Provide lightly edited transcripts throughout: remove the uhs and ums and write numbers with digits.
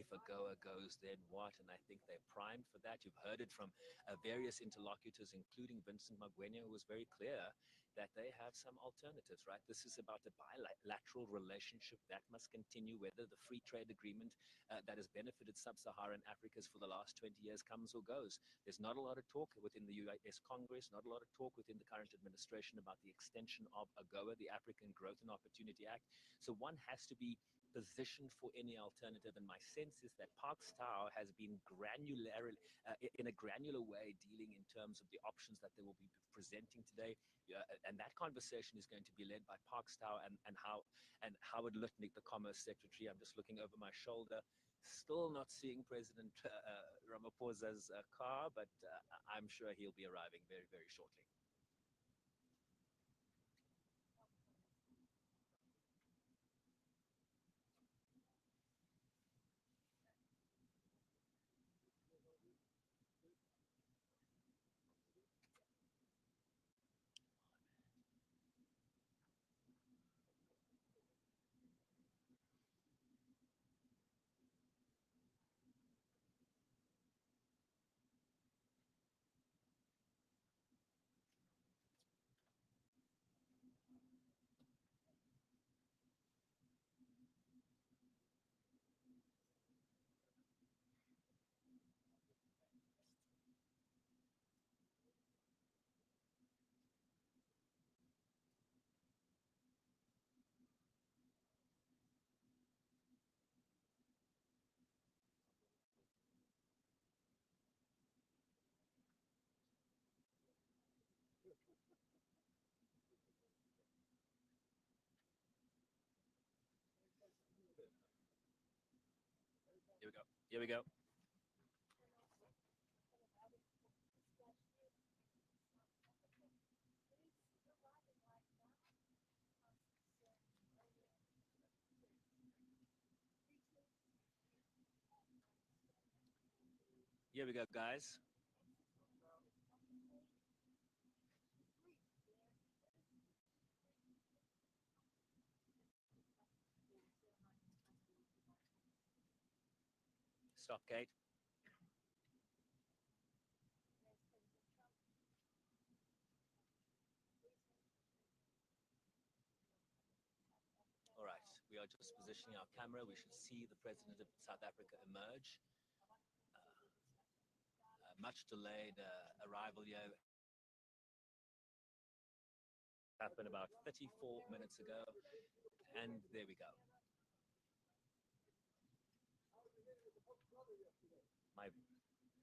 if AGOA goes, then what? And I think they're primed for that. You've heard it from various interlocutors, including Vincent Magwenya, who was very clear that they have some alternatives, right? This is about a bilateral relationship that must continue, whether the free trade agreement that has benefited sub-Saharan Africans for the last 20 years comes or goes. There's not a lot of talk within the US Congress, not a lot of talk within the current administration about the extension of AGOA, the African Growth and Opportunity Act. So one has to be positioned for any alternative. And my sense is that Parks Tau has been in a granular way dealing in terms of the options that they will be presenting today. And that conversation is going to be led by Parks Tau and Howard Lutnick, the Commerce Secretary. I'm just looking over my shoulder. Still not seeing President Ramaphosa's car, but I'm sure he'll be arriving very, very shortly. Here we go. Here we go. Here we go, guys. Stop, Kate. All right, we are just positioning our camera. We should see the President of South Africa emerge. Much delayed arrival here. Happened about 34 minutes ago. And there we go.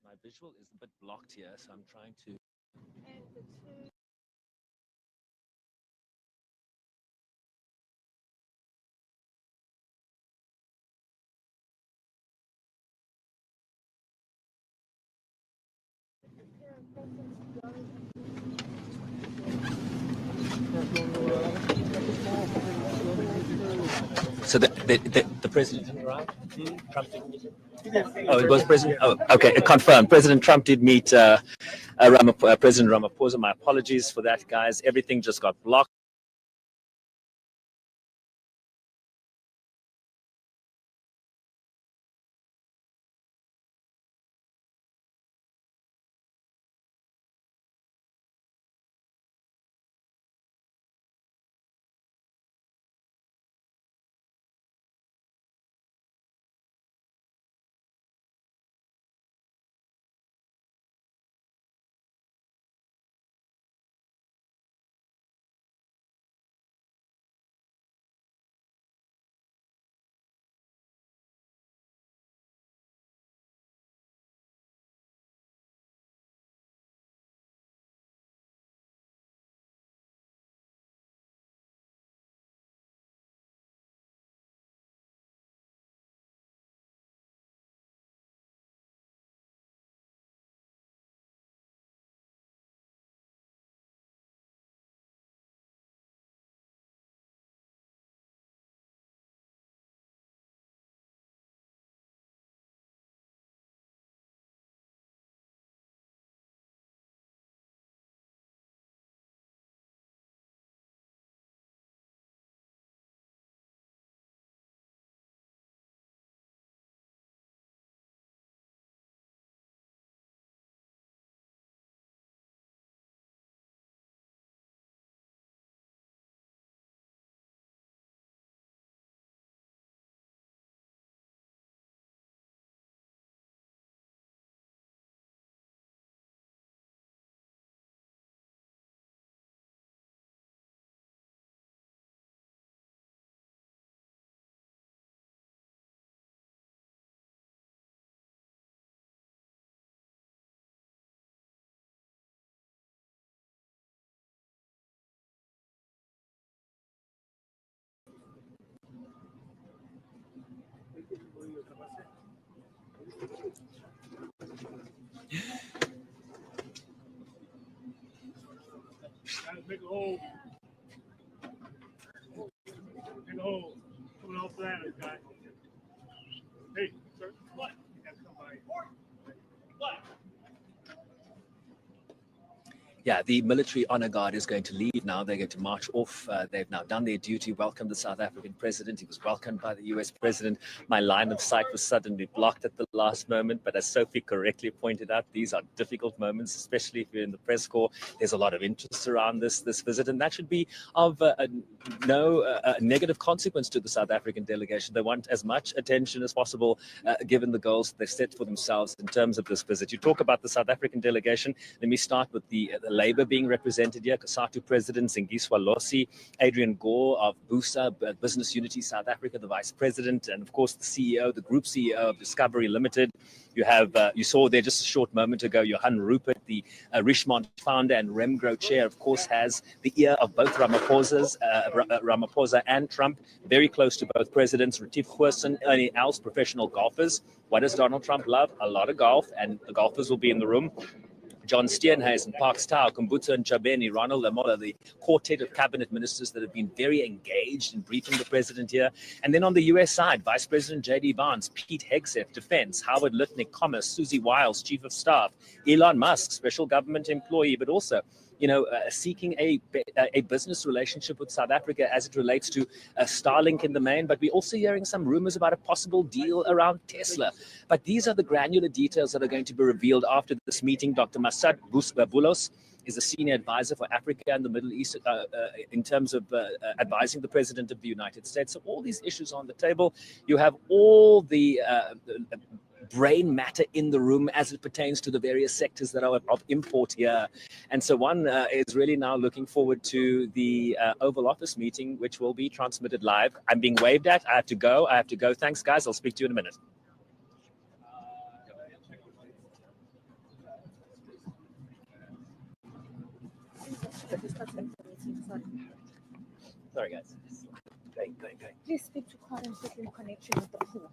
My visual is a bit blocked here, so I'm trying to. So the president didn't arrive? Trump didn't? Oh, it was President. Oh, okay, confirmed. President Trump did meet President Ramaphosa. My apologies for that, guys. Everything just got blocked. Big hole. Big hole. Coming off that, guy. Hey, sir. What? You gotta come by. What? Yeah, the military honor guard is going to leave now. They're going to march off. They've now done their duty, welcomed the South African president. He was welcomed by the US president. My line of sight was suddenly blocked at the last moment. But as Sophie correctly pointed out, these are difficult moments, especially if you're in the press corps. There's a lot of interest around this visit, and that should be of no negative consequence to the South African delegation. They want as much attention as possible, given the goals they've set for themselves in terms of this visit. You talk about the South African delegation. Let me start with the Labour being represented here. COSATU President Zingiswa Losi, Adrian Gore of BUSA, Business Unity South Africa, the Vice President, and of course the CEO, the Group CEO of Discovery Limited. You have, you saw there just a short moment ago, Johan Rupert, the Richmond founder and Remgro chair, of course, has the ear of both Ramaphosa and Trump, very close to both presidents. Retief Goosen, Ernie Els, professional golfers. What does Donald Trump love? A lot of golf, and the golfers will be in the room. John Steenhuisen, Parks Tau, Kumbuta and Chabeni, Ronald Lamola, the quartet of cabinet ministers that have been very engaged in briefing the president here. And then on the US side, Vice President J.D. Vance, Pete Hegseth, Defense, Howard Lutnick, Commerce, Susie Wiles, Chief of Staff, Elon Musk, special government employee, but also seeking a business relationship with South Africa as it relates to Starlink in the main, but we're also hearing some rumors about a possible deal around Tesla. But these are the granular details that are going to be revealed after this meeting. Dr. Masad Boulos is a senior advisor for Africa and the Middle East in terms of advising the President of the United States. So all these issues on the table. You have all the brain matter in the room as it pertains to the various sectors that are of import here. And so one is really now looking forward to the Oval Office meeting, which will be transmitted live. I'm being waved at. I have to go. Thanks, guys. I'll speak to you in a minute. Sorry, guys. Going. Please speak to Carl and put in connection with the pool.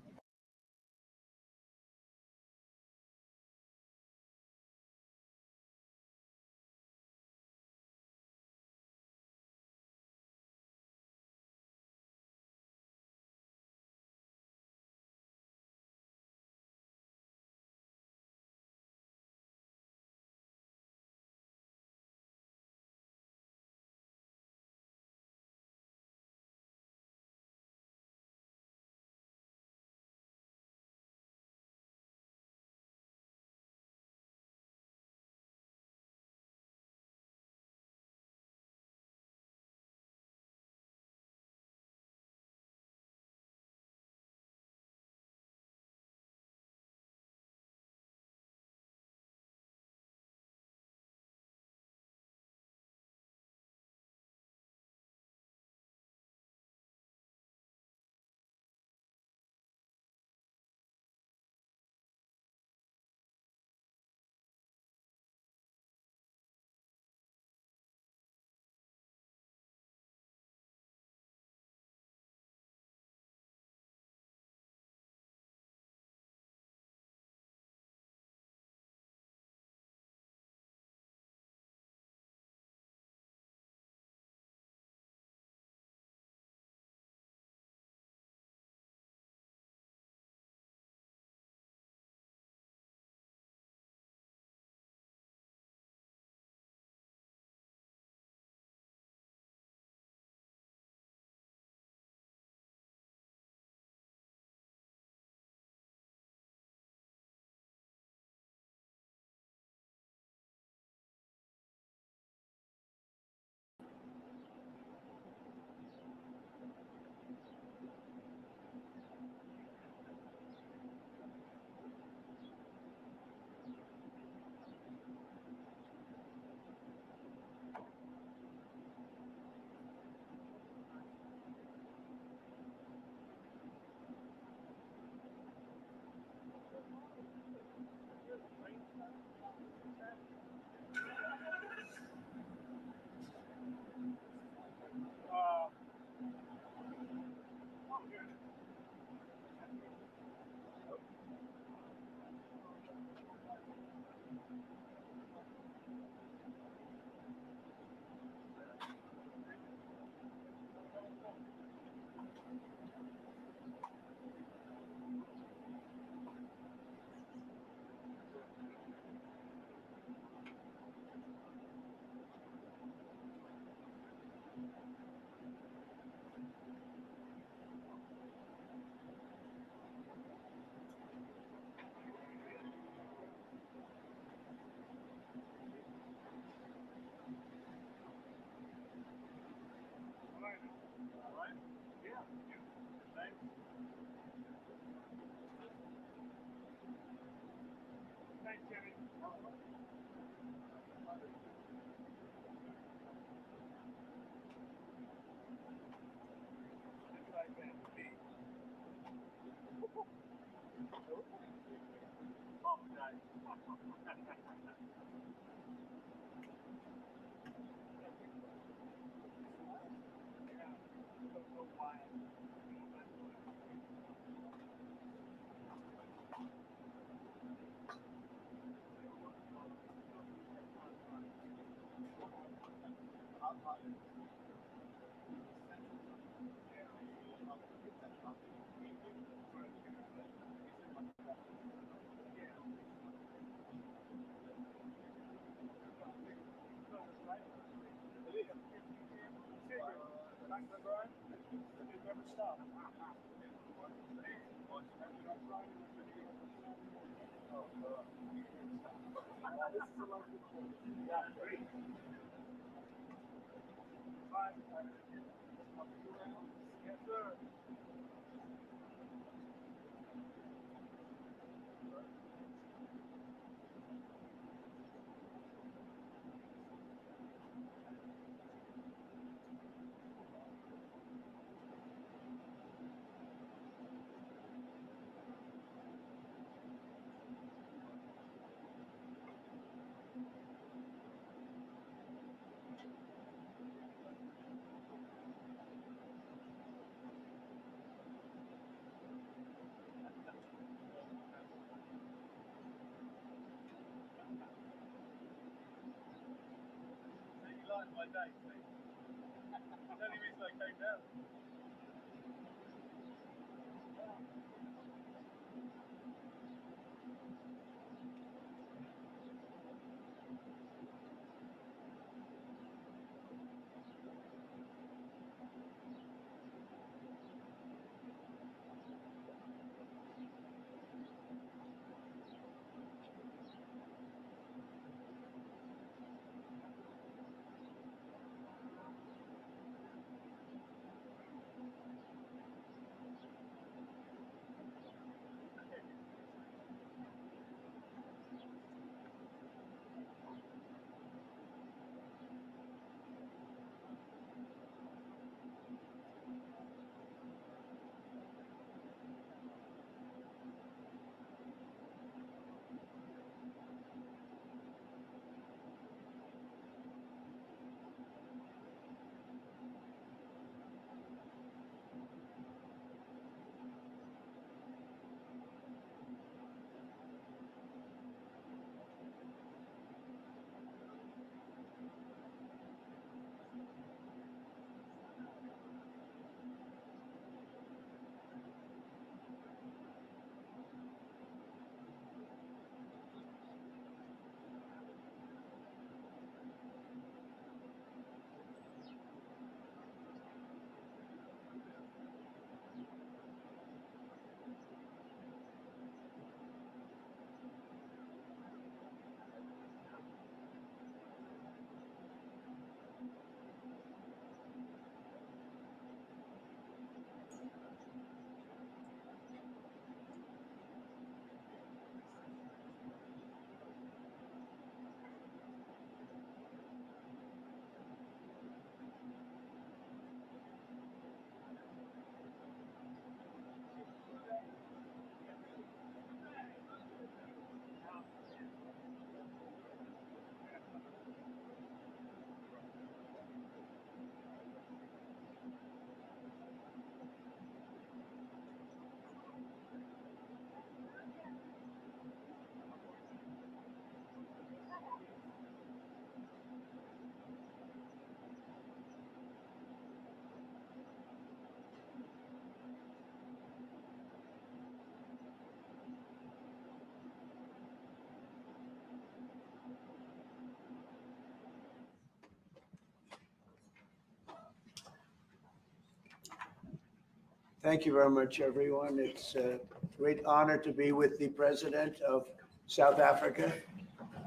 Thank you very much, everyone. It's a great honor to be with the President of South Africa,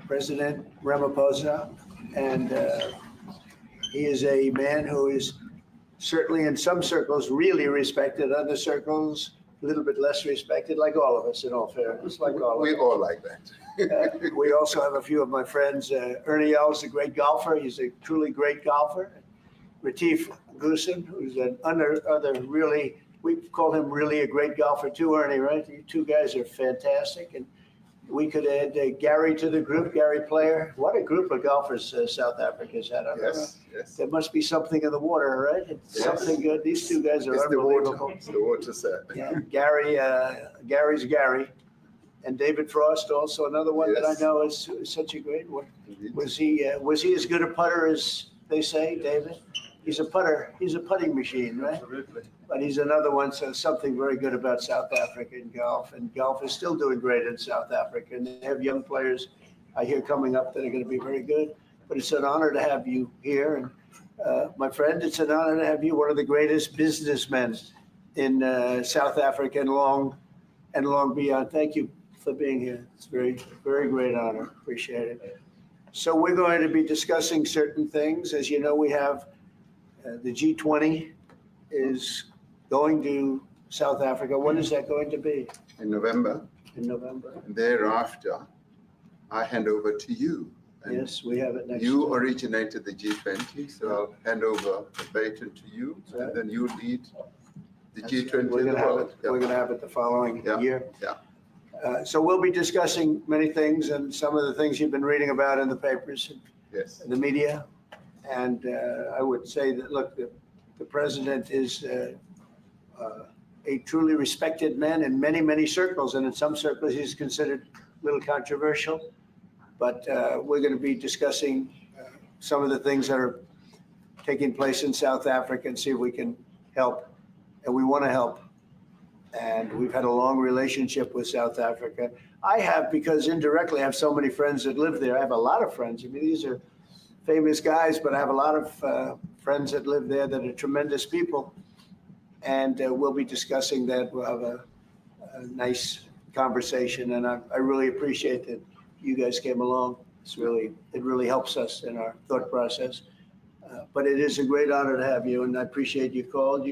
President Ramaphosa. And he is a man who is certainly in some circles really respected, other circles a little bit less respected, like all of us, in all fairness, like all of We us. all like that. We also have a few of my friends. Ernie Els, a great golfer. He's a truly great golfer. Retief Goosen, who's other really, we call him really a great golfer too, Ernie, right? You two guys are fantastic. And we could add Gary to the group, Gary Player. What a group of golfers South Africa's had. Yes, yes. There must be something in the water, right? It's Yes. something good. These two guys are It's the unbelievable. water. It's the water set. Yeah, Gary's Gary. And David Frost, also another one that I Yes. know is such a great one. Indeed. Was he as good a putter as they say, David? He's a putter. He's a putting machine, right? Absolutely. But he's another one. So something very good about South Africa in golf, and golf is still doing great in South Africa. And they have young players I hear coming up that are going to be very good. But it's an honor to have you here, and my friend, it's an honor to have you, one of the greatest businessmen in South Africa and long beyond. Thank you for being here. It's very, very great honor. Appreciate it. So we're going to be discussing certain things. As you know, we have the G20 is going to South Africa. When is that going to be? In November. In November. And thereafter, I hand over to you. And Yes, we have it next. you originated the G20, so I'll hand over the baton to you, and then you lead the G20 We're in the gonna have world. it. We're gonna have it the following Yeah, year. yeah. So we'll be discussing many things, and some of the things you've been reading about in the papers Yes. and the media. And I would say that, look, the president is a truly respected man in many, many circles, and in some circles he's considered a little controversial. But we're going to be discussing some of the things that are taking place in South Africa and see if we can help. And we want to help. And we've had a long relationship with South Africa. I have, because indirectly I have so many friends that live there. I have a lot of friends. I mean, these are famous guys, but I have a lot of friends that live there that are tremendous people. And we'll be discussing that. We'll have a nice conversation. And I really appreciate that you guys came along. It really helps us in our thought process. But it is a great honor to have you, and I appreciate you called.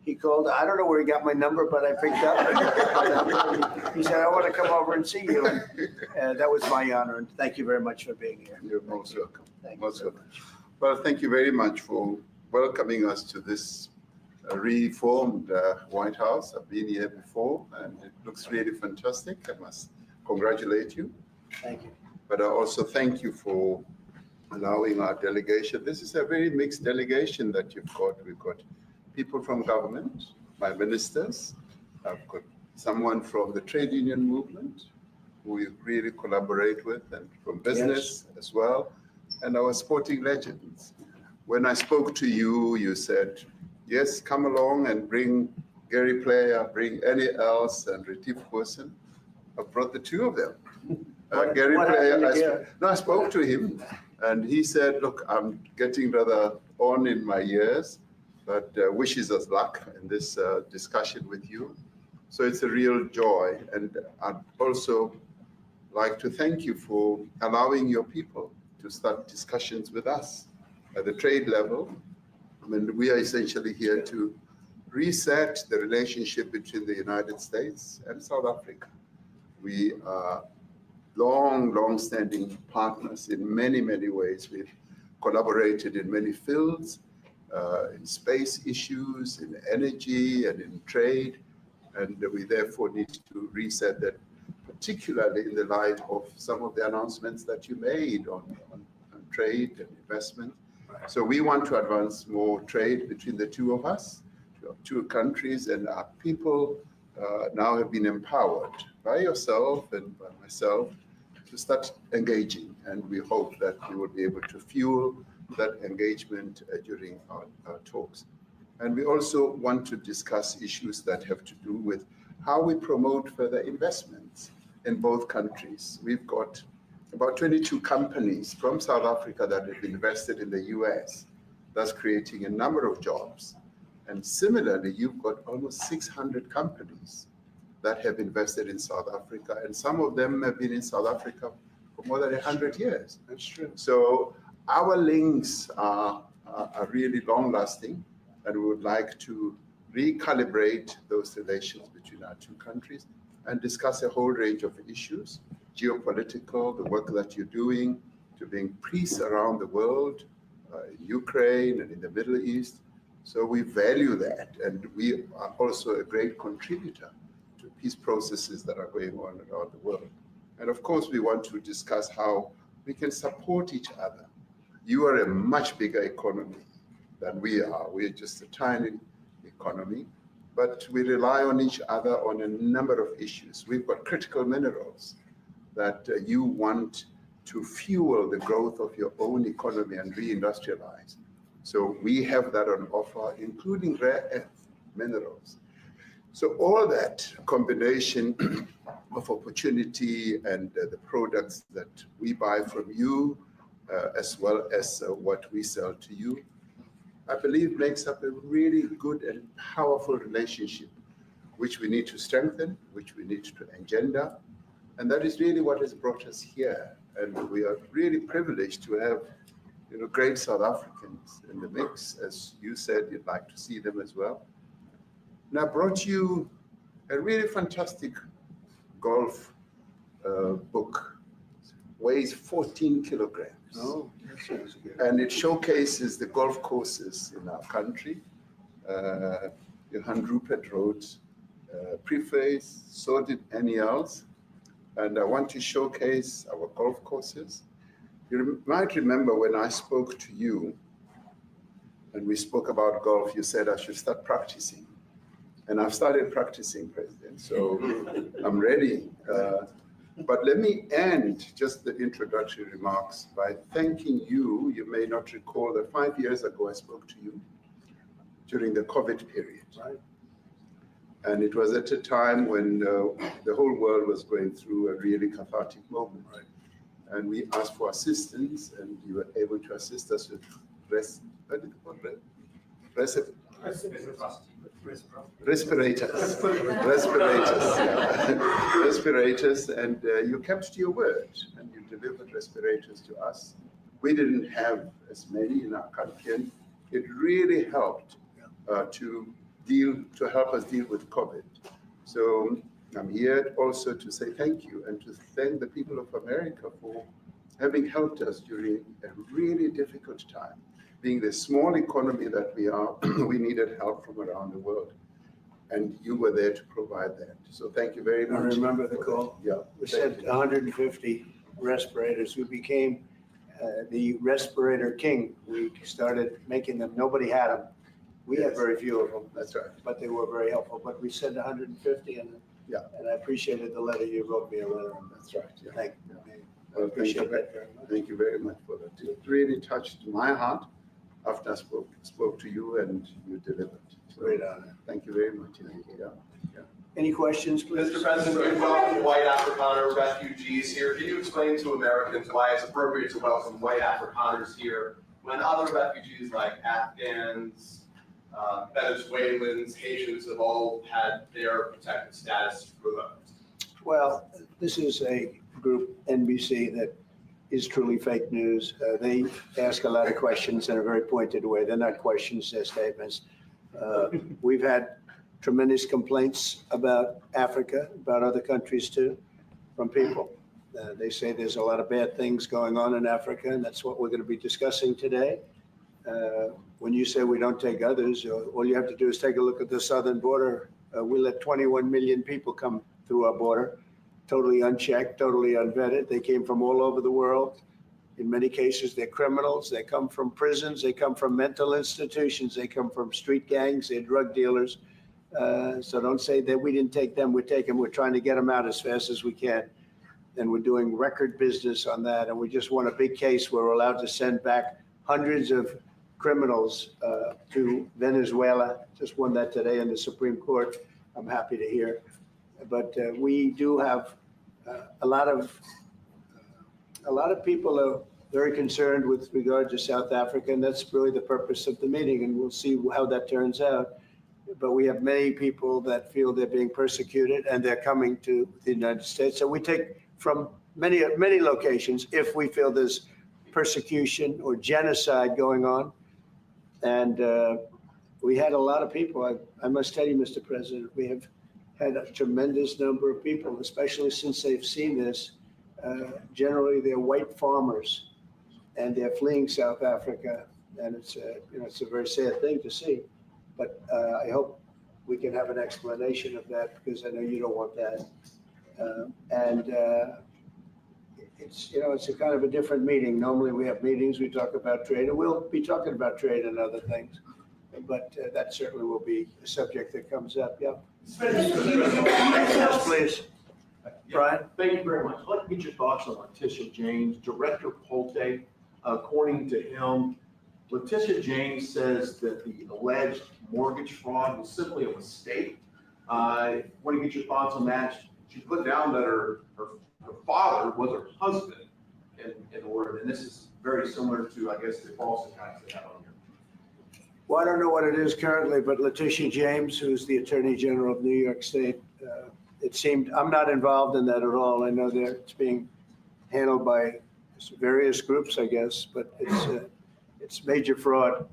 He called. I don't know where he got my number, but I picked up. He said, I want to come over and see you. And that was my honor, and thank you very much for being here. You're most welcome. Thank you Most very welcome. much. Well, thank you very much for welcoming us to this reformed White House. I've been here before, and it looks really fantastic. I must congratulate you. Thank you. But I also thank you for allowing our delegation. This is a very mixed delegation that you've got. We've got people from government, my ministers. I've got someone from the trade union movement who we really collaborate with, and from business as well, and our sporting legends. When I spoke to you, you said, yes, come along and bring Gary Player, bring Ernie Els and Retief Goosen. I brought the two of them. Gary Player, I spoke to him, and he said, look, I'm getting rather on in my years, but wishes us luck in this discussion with you. So it's a real joy. And I'd also like to thank you for allowing your people to start discussions with us at the trade level. I mean, we are essentially here to reset the relationship between the United States and South Africa. We are long-standing partners in many, many ways. We've collaborated in many fields, in space issues, in energy, and in trade. And we therefore need to reset that, particularly in the light of some of the announcements that you made on trade and investment. So we want to advance more trade between the two of us, two countries, and our people now have been empowered by yourself and by myself to start engaging, and we hope that we will be able to fuel that engagement during our talks. And we also want to discuss issues that have to do with how we promote further investments in both countries. We've got about 22 companies from South Africa that have invested in the US, thus creating a number of jobs. And similarly, you've got almost 600 companies that have invested in South Africa, and some of them have been in South Africa for more than 100 years. That's true. So our links are really long-lasting, and we would like to recalibrate those relations between our two countries and discuss a whole range of issues, geopolitical, the work that you're doing to bring peace around the world, in Ukraine and in the Middle East. So we value that, and we are also a great contributor to peace processes that are going on around the world. And of course, we want to discuss how we can support each other. You are a much bigger economy than we are. We're just a tiny economy, but we rely on each other on a number of issues. We've got critical minerals that you want to fuel the growth of your own economy and reindustrialize. So we have that on offer, including rare earth minerals. So all that combination of opportunity and the products that we buy from you, as well as what we sell to you, I believe makes up a really good and powerful relationship, which we need to strengthen, which we need to engender. And that is really what has brought us here. And we are really privileged to have, great South Africans in the mix. As you said, you'd like to see them as well. And I brought you a really fantastic golf book. Weighs 14 kilograms. Oh, that sounds good. And it showcases the golf courses in our country. Johan Rupert wrote preface, so did Annie Els. And I want to showcase our golf courses. You might remember when I spoke to you and we spoke about golf, you said I should start practicing. And I've started practicing, President, so I'm ready. But let me end just the introductory remarks by thanking you. You may not recall that 5 years ago I spoke to you during the COVID period. Right. And it was at a time when the whole world was going through a really cathartic moment. Right. And we asked for assistance, and you were able to assist us with respirators, and you kept to your word, and you delivered respirators to us. We didn't have as many in our country, and it really helped to help us deal with COVID. So I'm here also to say thank you and to thank the people of America for having helped us during a really difficult time. Being the small economy that we are, we needed help from around the world. And you were there to provide that. So thank you very much. I remember the call. Yeah. We sent 150 respirators. We became the respirator king. We started making them. Nobody had them. We had very few of them. That's right. But they were very helpful. But we sent 150, and I appreciated the letter you wrote me a letter. That's right. Yeah. Thank you. Well, I appreciate that very much. Thank you very much for that. It really touched my heart after I spoke to you and you delivered. So, Great honor. thank you very much. Yeah. Any questions, please? Mr. President, we welcome white Afrikaner refugees here. Can you explain to Americans why it's appropriate to welcome white Afrikaners here when other refugees like Afghans, Venezuelans, Haitians have all had their protected status revoked? Well, this is a group, NBC, that is truly fake news. They ask a lot of questions in a very pointed way. They're not questions, they're statements. We've had tremendous complaints about Africa, about other countries too, from people. They say there's a lot of bad things going on in Africa, and that's what we're going to be discussing today. When you say we don't take others, all you have to do is take a look at the southern border. We let 21 million people come through our border, totally unchecked, totally unvetted. They came from all over the world. In many cases, they're criminals. They come from prisons. They come from mental institutions. They come from street gangs. They're drug dealers. So don't say that we didn't take them. We take them. We're trying to get them out as fast as we can. And we're doing record business on that. And we just won a big case where we're allowed to send back hundreds of criminals to Venezuela. Just won that today in the Supreme Court. I'm happy to hear. But we do have a lot of people are very concerned with regard to South Africa, and that's really the purpose of the meeting, and we'll see how that turns out. But we have many people that feel they're being persecuted, and they're coming to the United States. So we take from many locations if we feel there's persecution or genocide going on. And we had a lot of people. I must tell you, Mr. President, we have had a tremendous number of people, especially since they've seen this. Generally, they're white farmers, and they're fleeing South Africa, and it's it's a very sad thing to see. But I hope we can have an explanation of that, because I know you don't want that. It's a kind of a different meeting. Normally we have meetings, we talk about trade, and we'll be talking about trade and other things. But that certainly will be a subject that comes up. Yeah. Yes, please. Brian? Thank you very much. I'd like to get your thoughts on Letitia James, Director Polte. According to him, Letitia James says that the alleged mortgage fraud was simply a mistake. I want to get your thoughts on that. She put down that her father was her husband in order, and this is very similar to, I guess, the false accounts they have on here. Well, I don't know what it is currently, but Letitia James, who's the Attorney General of New York State, it seemed, I'm not involved in that at all. I know that it's being handled by various groups, I guess, but it's major fraud,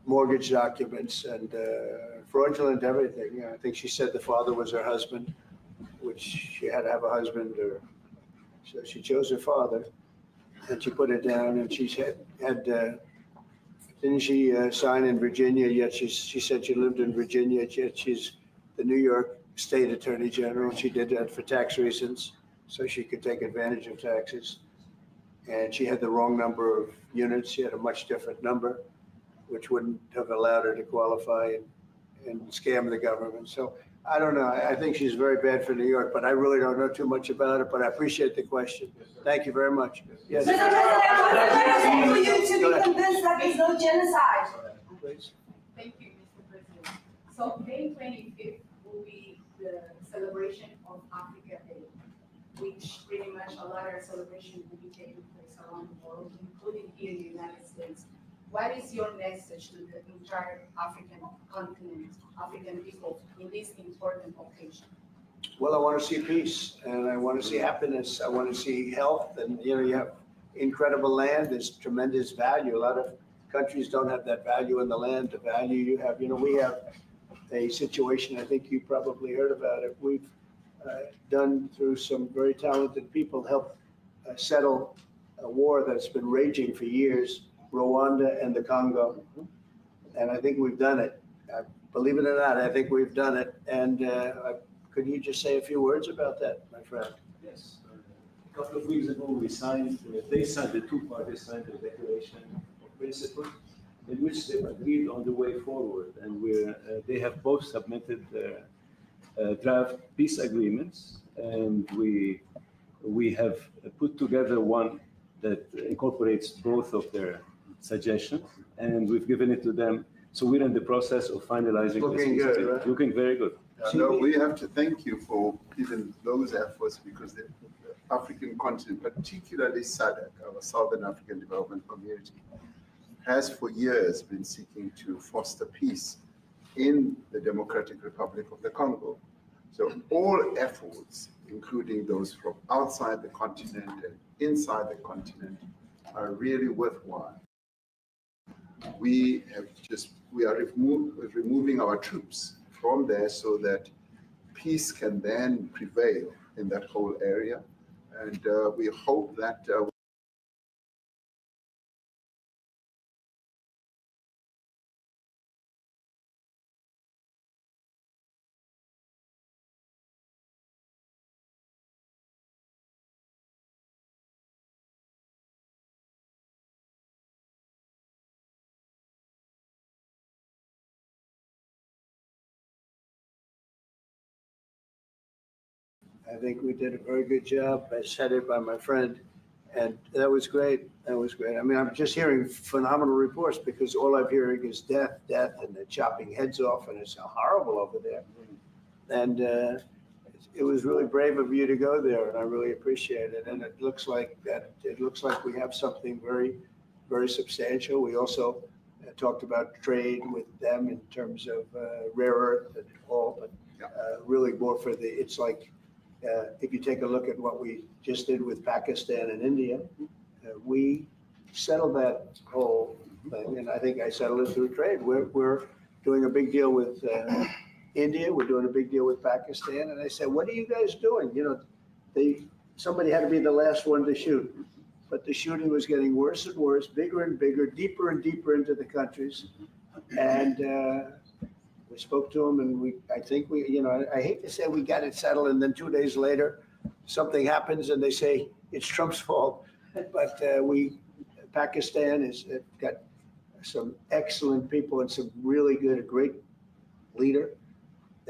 mortgage documents, and fraudulent everything. I think she said the father was her husband, which she had to have a husband, or so she chose her father, and she put it down. And she had didn't she sign in Virginia? Yet she said she lived in Virginia. Yet she's the New York State Attorney General. She did that for tax reasons, so she could take advantage of taxes. And she had the wrong number of units. She had a much different number, which wouldn't have allowed her to qualify and scam the government. So I don't know. I think she's very bad for New York, but I really don't know too much about it. But I appreciate the question. Thank you very much. Yes. Mr. President, for you to be convinced that there's no genocide. Please. Thank you, Mr. President. So May 25th will be the celebration of Africa Day, which pretty much a lot of celebrations will be taking place around the world, including here in the United States. What is your message to the entire African continent, African people in this important occasion? Well, I want to see peace, and I want to see happiness. I want to see health, and you have incredible land. There's tremendous value. A lot of countries don't have that value in the land, the value you have. We have a situation, I think you probably heard about it. We've done, through some very talented people, help settle a war that's been raging for years, Rwanda and the Congo. And I think we've done it. Believe it or not, I think we've done it. And could you just say a few words about that, my friend? Yes. A couple of weeks ago, they signed, the two parties signed a declaration of principle in which they agreed on the way forward. And they have both submitted their draft peace agreements. And we have put together one that incorporates both of their suggestions, and we've given it to them. So we're in the process of finalizing. Looking this. good, right? Looking very good. No, we have to thank you for even those efforts, because the African continent, particularly SADC, our Southern African Development Community, has for years been seeking to foster peace in the Democratic Republic of the Congo. So all efforts, including those from outside the continent and inside the continent, are really worthwhile. We are removing our troops from there so that peace can then prevail in that whole area. And we hope that I think we did a very good job, as headed by my friend, and that was great. That was great. I mean, I'm just hearing phenomenal reports, because all I'm hearing is death, and they're chopping heads off, and it's horrible over there. And it was really brave of you to go there, and I really appreciate it. And it looks like we have something very, very substantial. We also talked about trade with them in terms of rare earth and all, but really more for it's like, if you take a look at what we just did with Pakistan and India, we settled that whole thing, and I think I settled it through trade. We're doing a big deal with India, we're doing a big deal with Pakistan, and I said, what are you guys doing? You know, somebody had to be the last one to shoot, but the shooting was getting worse and worse, bigger and bigger, deeper and deeper into the countries, and we spoke to them, and I think you know, I hate to say we got it settled, and then 2 days later, something happens, and they say it's Trump's fault, but Pakistan has got some excellent people and some really good, great leader.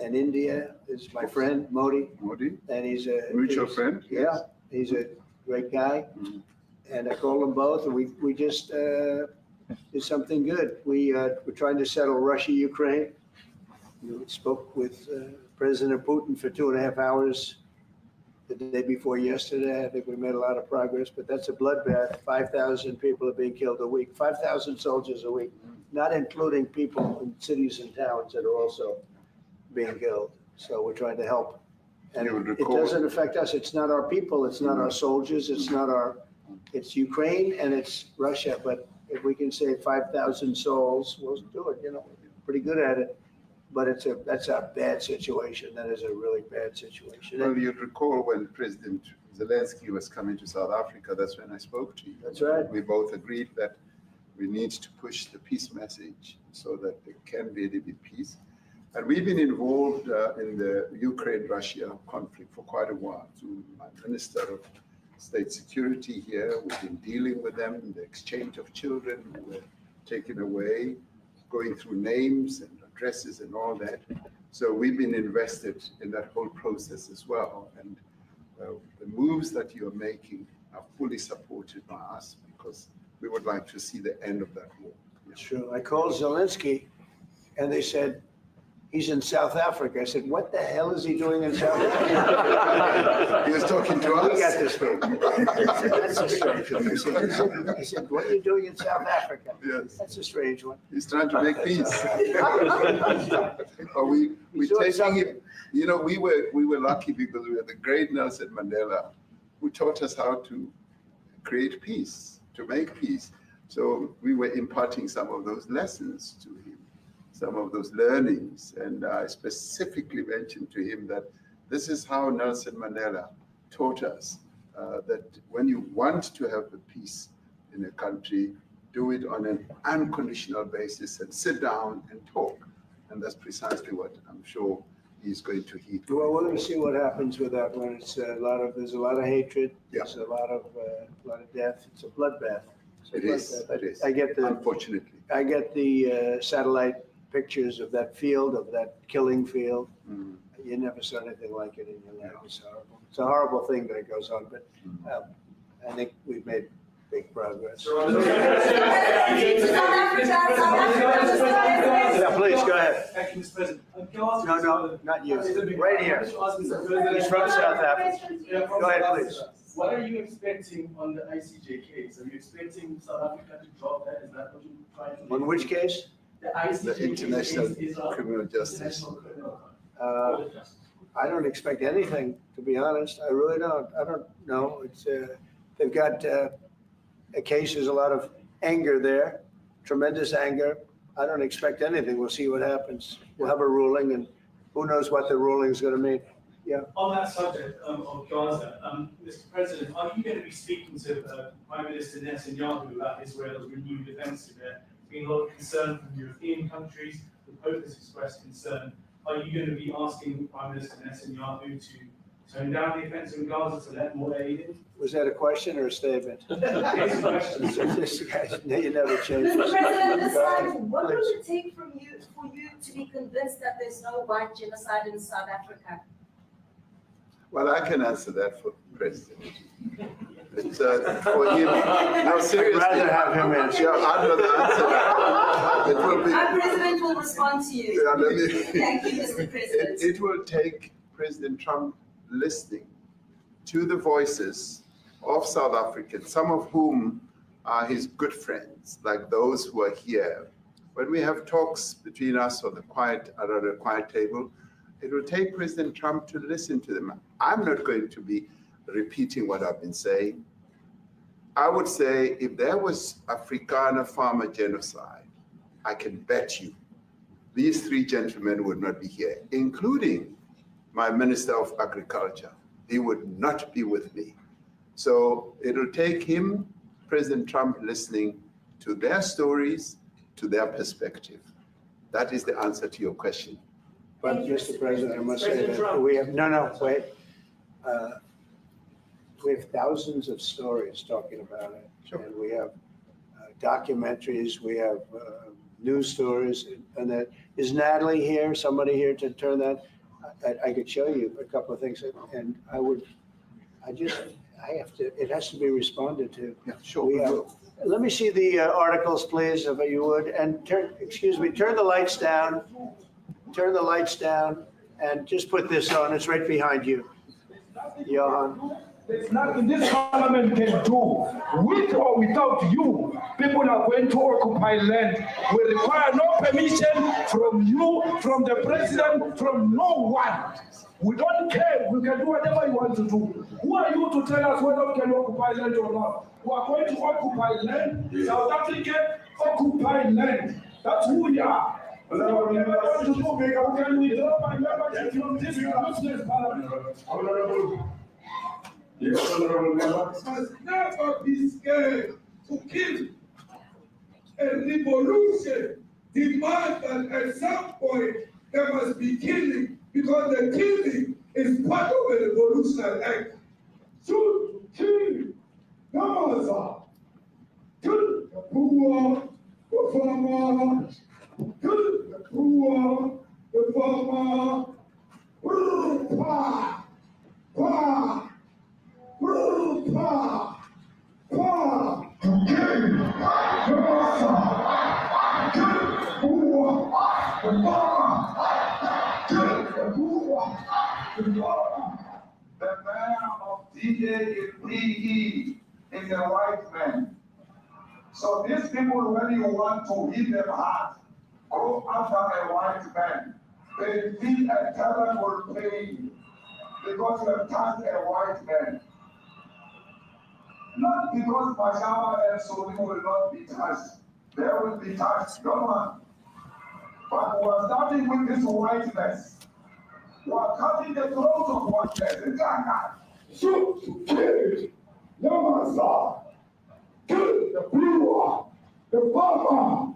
And India is my friend, Modi. And he's a mutual friend. Yeah, he's a great guy. And I called them both, and we just did something good. We're trying to settle Russia, Ukraine. We spoke with President Putin for 2.5 hours the day before yesterday. I think we made a lot of progress, but that's a bloodbath. 5,000 people are being killed a week, 5,000 soldiers a week, not including people in cities and towns that are also being killed. So we're trying to help. And it doesn't affect us. It's not our people. It's not our soldiers. It's Ukraine and it's Russia. But if we can save 5,000 souls, we'll do it. You know, pretty good at it. But that's a bad situation. That is a really bad situation. Well, you'd recall when President Zelensky was coming to South Africa, that's when I spoke to you. That's right. We both agreed that we need to push the peace message so that there can really be peace. And we've been involved in the Ukraine-Russia conflict for quite a while. Through my Minister of State Security here, we've been dealing with them in the exchange of children who were taken away, going through names and addresses and all that. So we've been invested in that whole process as well. And the moves that you're making are fully supported by us because we would like to see the end of that war. It's true. I called Zelensky and they said, he's in South Africa. I said, what the hell is he doing in South Africa? He was talking to us. We got this thing. That's a strange one. He said, what are you doing in South Africa? Yes. That's a strange one. He's trying to make peace. We taking it, you know, we were lucky because we had the great Nelson Mandela who taught us how to create peace, to make peace. So we were imparting some of those lessons to him, some of those learnings. And I specifically mentioned to him that this is how Nelson Mandela taught us that when you want to have the peace in a country, do it on an unconditional basis and sit down and talk. And that's precisely what I'm sure he's going to heed. Well, we're going to see what happens with that one. It's there's a lot of hatred. Yeah. There's a lot of death. It's a bloodbath. It is. Unfortunately. I get the satellite pictures of that field, of that killing field. Mm. You never saw anything like it in your life. It's horrible. It's a horrible thing that goes on, but I think we've made big progress. Yeah, please, go ahead. Thank you, Mr. President. No, not you. Right here. He's from South Africa. Go ahead, please. What are you expecting on the ICJ case? Are you expecting South Africa to drop that? Is that what you're trying to do? On which case? The ICJ The International case is Criminal Justice. International Criminal Court. I don't expect anything, to be honest. I really don't. I don't know. It's they've got a case. There's a lot of anger there, tremendous anger. I don't expect anything. We'll see what happens. We'll have a ruling, and who knows what the ruling is going to mean. Yeah. On that subject of Gaza, Mr. President, are you going to be speaking to Prime Minister Netanyahu about Israel's renewed offensive there? There's been a lot of concern from European countries. The Pope has expressed concern. Are you going to be asking Prime Minister Netanyahu to tone down the offensive in Gaza to let more aid in? Was that a question or a statement? It's a question. This guy, you never change. Mr. President, this time, what will it take for you to be convinced that there's no white genocide in South Africa? Well, I can answer that for the President. It's, for him, no, seriously. I'd rather have him answer. Yeah, I'd rather answer that. It will be, Our president will respond to you. Yeah, Thank you, Mr. President. it will take President Trump listening to the voices of South Africans, some of whom are his good friends, like those who are here. When we have talks between us on the quiet table, it will take President Trump to listen to them. I'm not going to be repeating what I've been saying. I would say if there was Afrikaner farmer genocide, I can bet you these three gentlemen would not be here, including my Minister of Agriculture. He would not be with me. So it'll take him, President Trump, listening to their stories, to their perspective. That is the answer to your question. But Mr. President, I must say that we have, wait. We have thousands of stories talking about it. Sure. And we have documentaries, we have news stories, and that, is Natalie here, somebody here to turn that? I could show you a couple of things, and it has to be responded to. Yeah, sure. Let me see the articles, please, if you would, and turn the lights down, and just put this on, it's right behind you. Johan. There's nothing this parliament can do. With or without you, people are going to occupy land. We require no permission from you, from the president, from no one. We don't care. We can do whatever you want to do. Who are you to tell us whether we can occupy land or not? We are going to occupy land. South Africa occupy land. That's who we are. We can withdraw my membership from this useless parliament. Yes, honorable member. Must never be scared to kill. A revolution demands that at some point there must be killing, because the killing is part of a revolutionary act. Shoot, kill, Namasa, kill the poor, the farmer, kill the poor, the farmer, pa, pa. The man of D-A-D-E is a white man. So these people, when you want to hit them hard, go after a white man. They feel a terrible pain because you have touched a white man. Not because Pajama and Soli will not be touched. They will be touched, no one. But we are starting with this whiteness. We are cutting the throat of whiteness. Shoot, kill, Yamasa, kill the brewer, the farmer,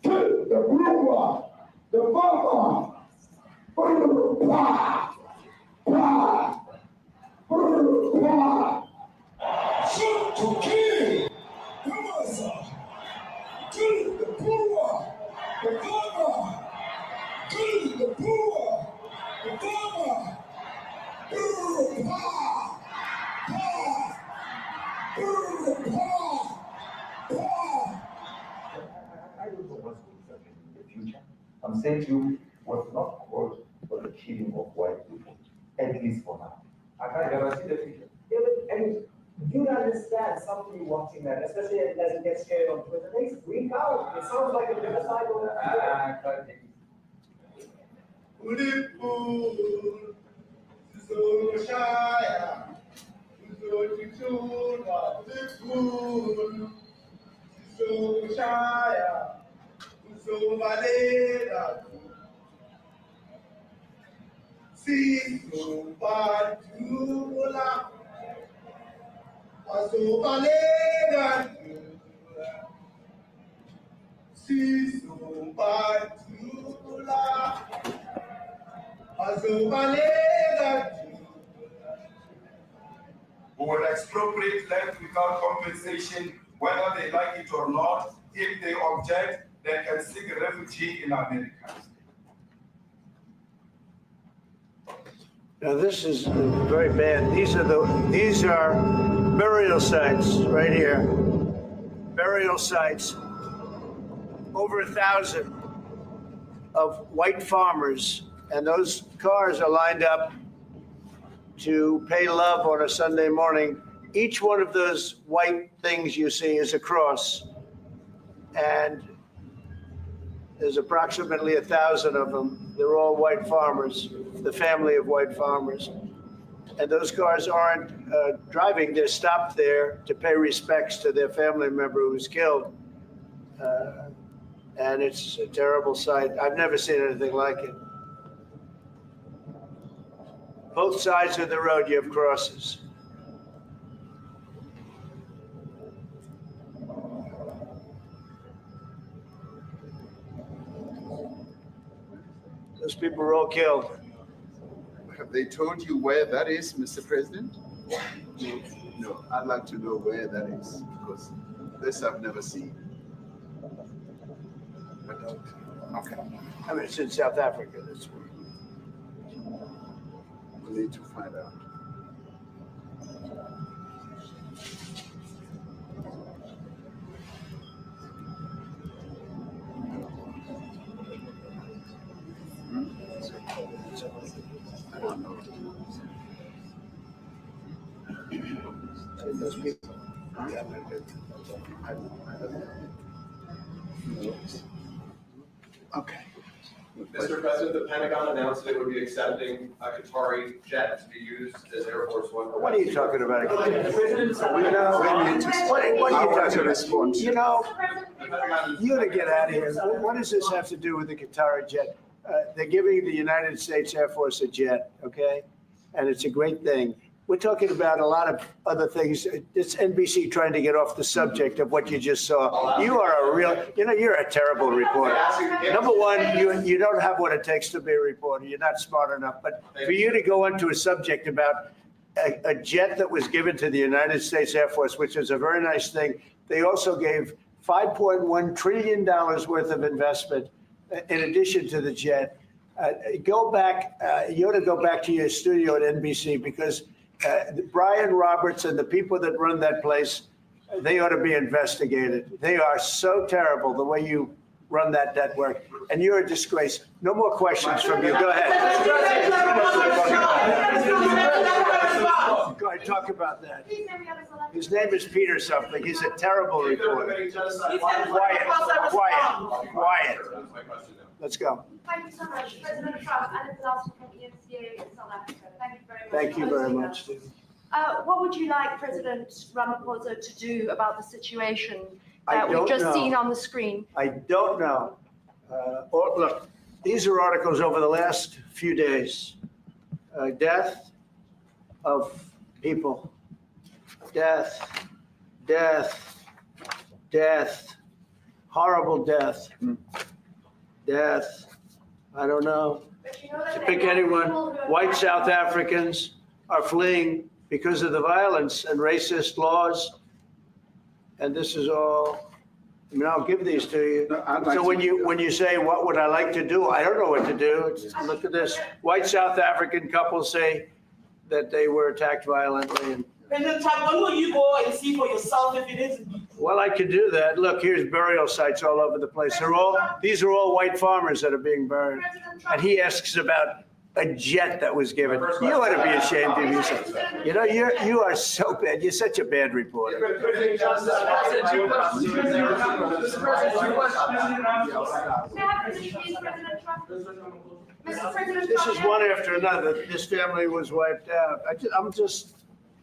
kill the brewer, the farmer. Bah, bah, bah. Shoot to kill, Yamasa, kill the brewer, the farmer, kill the brewer, the farmer. I don't know what's going to happen in the future. I'm saying to you, was not called for the killing of white people, at least for now. I can't guarantee the future. Yeah, but, I mean, you understand somebody watching that, especially as it gets shared on Twitter, they freak out. It sounds like a genocide or who will expropriate land without compensation, whether they like it or not. If they object, they can seek refugee in America. Now this is very bad. These are burial sites right here. Burial sites. Over 1,000 of white farmers, and those cars are lined up to pay love on a Sunday morning. Each one of those white things you see is a cross, and there's approximately 1,000 of them. They're all white farmers, the family of white farmers. and those cars aren't driving, they're stopped there to pay respects to their family member who was killed. And it's a terrible sight. I've never seen anything like it. Both sides of the road, you have crosses. Those people were all killed. Have they told you where that is, Mr. President? No, I'd like to know where that is, because this I've never seen. Okay. I mean, it's in South Africa. That's where. We need to find out. I don't know. Those people. Okay. Mr. President, the Pentagon announced it would be accepting a Qatari jet to be used as Air Force One. What are you talking about? What are you talking about? You know, you gotta get out of here. What does this have to do with the Qatari jet? They're giving the United States Air Force a jet, okay? And it's a great thing. We're talking about a lot of other things. It's NBC trying to get off the subject of what you just saw. You are a real, you're a terrible reporter. Number one, you don't have what it takes to be a reporter. You're not smart enough. But for you to go into a subject about a jet that was given to the United States Air Force, which is a very nice thing, they also gave $5.1 trillion worth of investment in addition to the jet. Go back, you ought to go back to your studio at NBC, because Brian Roberts and the people that run that place, they ought to be investigated. They are so terrible the way you run that network, and you're a disgrace. No more questions from you. Go ahead. Go ahead, talk about that. His name is Peter something. He's a terrible reporter. Quiet. Let's go. Thank you so much, President Trump, and the last from EMCA in South Africa. Thank you very much. Thank you very much. What would you like President Ramaphosa to do about the situation that we've just seen on the screen? I don't know. Look, these are articles over the last few days. Death of people. Death. Horrible death. Death. I don't know. To pick anyone, white South Africans are fleeing because of the violence and racist laws. And this is all, I mean, I'll give these to you. So when you say, what would I like to do? I don't know what to do. Look at this. White South African couple say that they were attacked violently. And President Trump, when will you go and see for yourself if it is? well, I could do that. Look, here's burial sites all over the place. These are all white farmers that are being buried. And he asks about a jet that was given. You ought to be ashamed of yourself. You know, you are so bad. You're such a bad reporter. This is one after another. This family was wiped out. I'm just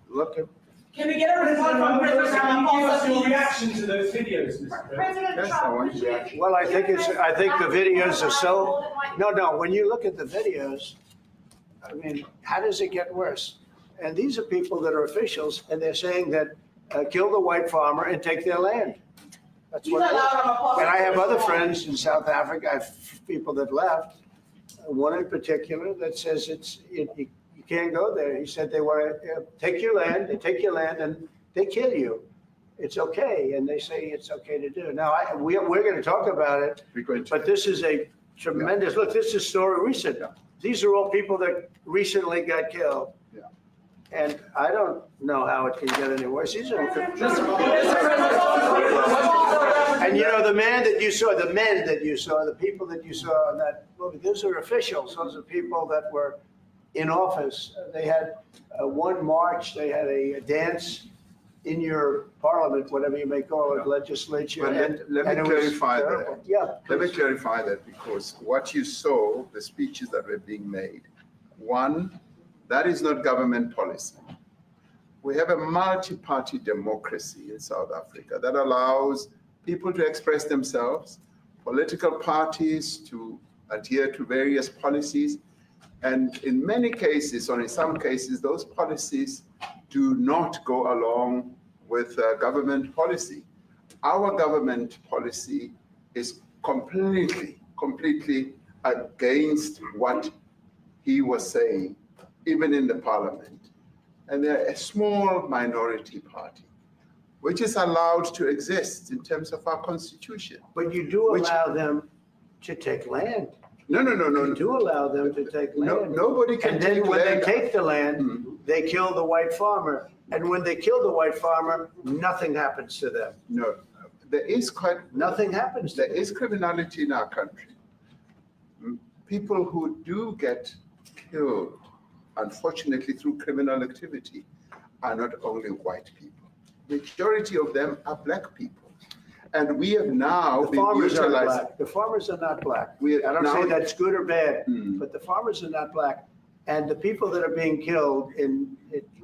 looking. Can we get a report from President Ramaphosa? Your reaction to those videos, Mr. President Trump. Well, I think the videos are so, no, when you look at the videos, I mean, how does it get worse? And these are people that are officials, and they're saying that kill the white farmer and take their land. That's what. And I have other friends in South Africa. I have people that left. One in particular that says you can't go there. He said they want to take your land, and they kill you. It's okay, and they say it's okay to do. Now, we're going to talk about it, but this is a tremendous, look, this is story recent. These are all people that recently got killed. Yeah. And I don't know how it can get any worse. These are, and you know, the men that you saw, the people that you saw in that movie, those are officials. Those are people that were in office. They had one march, they had a dance in your parliament, whatever you may call it, legislature. But let me clarify that. Yeah. Let me clarify that, because what you saw, the speeches that were being made, one That is not government policy. We have a multi-party democracy in South Africa that allows people to express themselves, political parties to adhere to various policies, and in many cases, or in some cases, those policies do not go along with government policy. Our government policy is completely against what he was saying, even in the parliament. And they're a small minority party, which is allowed to exist in terms of our constitution. But you do allow them to take land. No. You do allow them to take land. Nobody can take land. And then when they take the land, they kill the white farmer. And when they kill the white farmer, nothing happens to them. No, there is nothing happens to them. There is criminality in our country. People who do get killed, unfortunately, through criminal activity, are not only white people. Majority of them are black people. And we have now been utilizing. The farmers are not black. I don't say that's good or bad, but the farmers are not black. And the people that are being killed in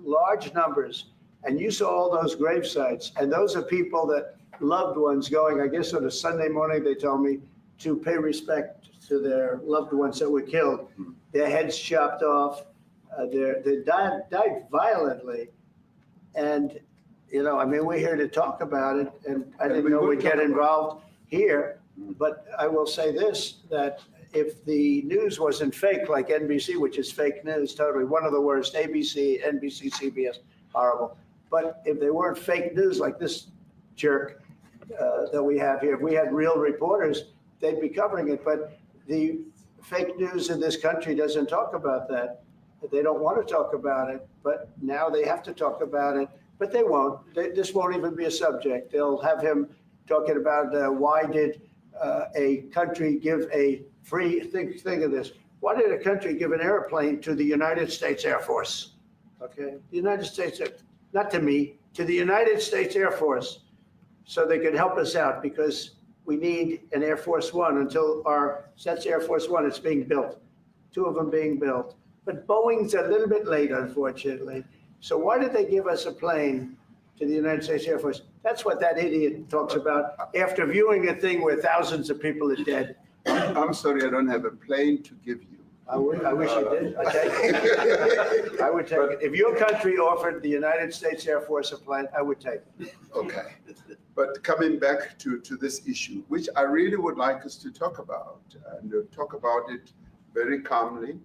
large numbers, and you saw all those grave sites, and those are people that loved ones going, I guess on a Sunday morning, they told me, to pay respect to their loved ones that were killed. Their heads chopped off, they died violently. And you know, I mean, we're here to talk about it, and I didn't know we'd get involved here. But I will say this, that if the news wasn't fake, like NBC, which is fake news, totally, one of the worst, ABC, NBC, CBS, horrible. But if they weren't fake news like this jerk that we have here, if we had real reporters, they'd be covering it. But the fake news in this country doesn't talk about that. They don't want to talk about it, but now they have to talk about it. But they won't. This won't even be a subject. They'll have him talking about why did a country give a free, think of this, why did a country give an airplane to the United States Air Force? Okay, the United States, not to me, to the United States Air Force, so they could help us out because we need an Air Force One until that's Air Force One, it's being built, 2 of them being built. But Boeing's a little bit late, unfortunately. So why did they give us a plane to the United States Air Force? That's what that idiot talks about after viewing a thing where thousands of people are dead. I'm sorry, I don't have a plane to give you. I wish you did. I take it. I would take it. If your country offered the United States Air Force a plane, I would take it. Okay. But coming back to this issue, which I really would like us to talk about, and talk about it very calmly.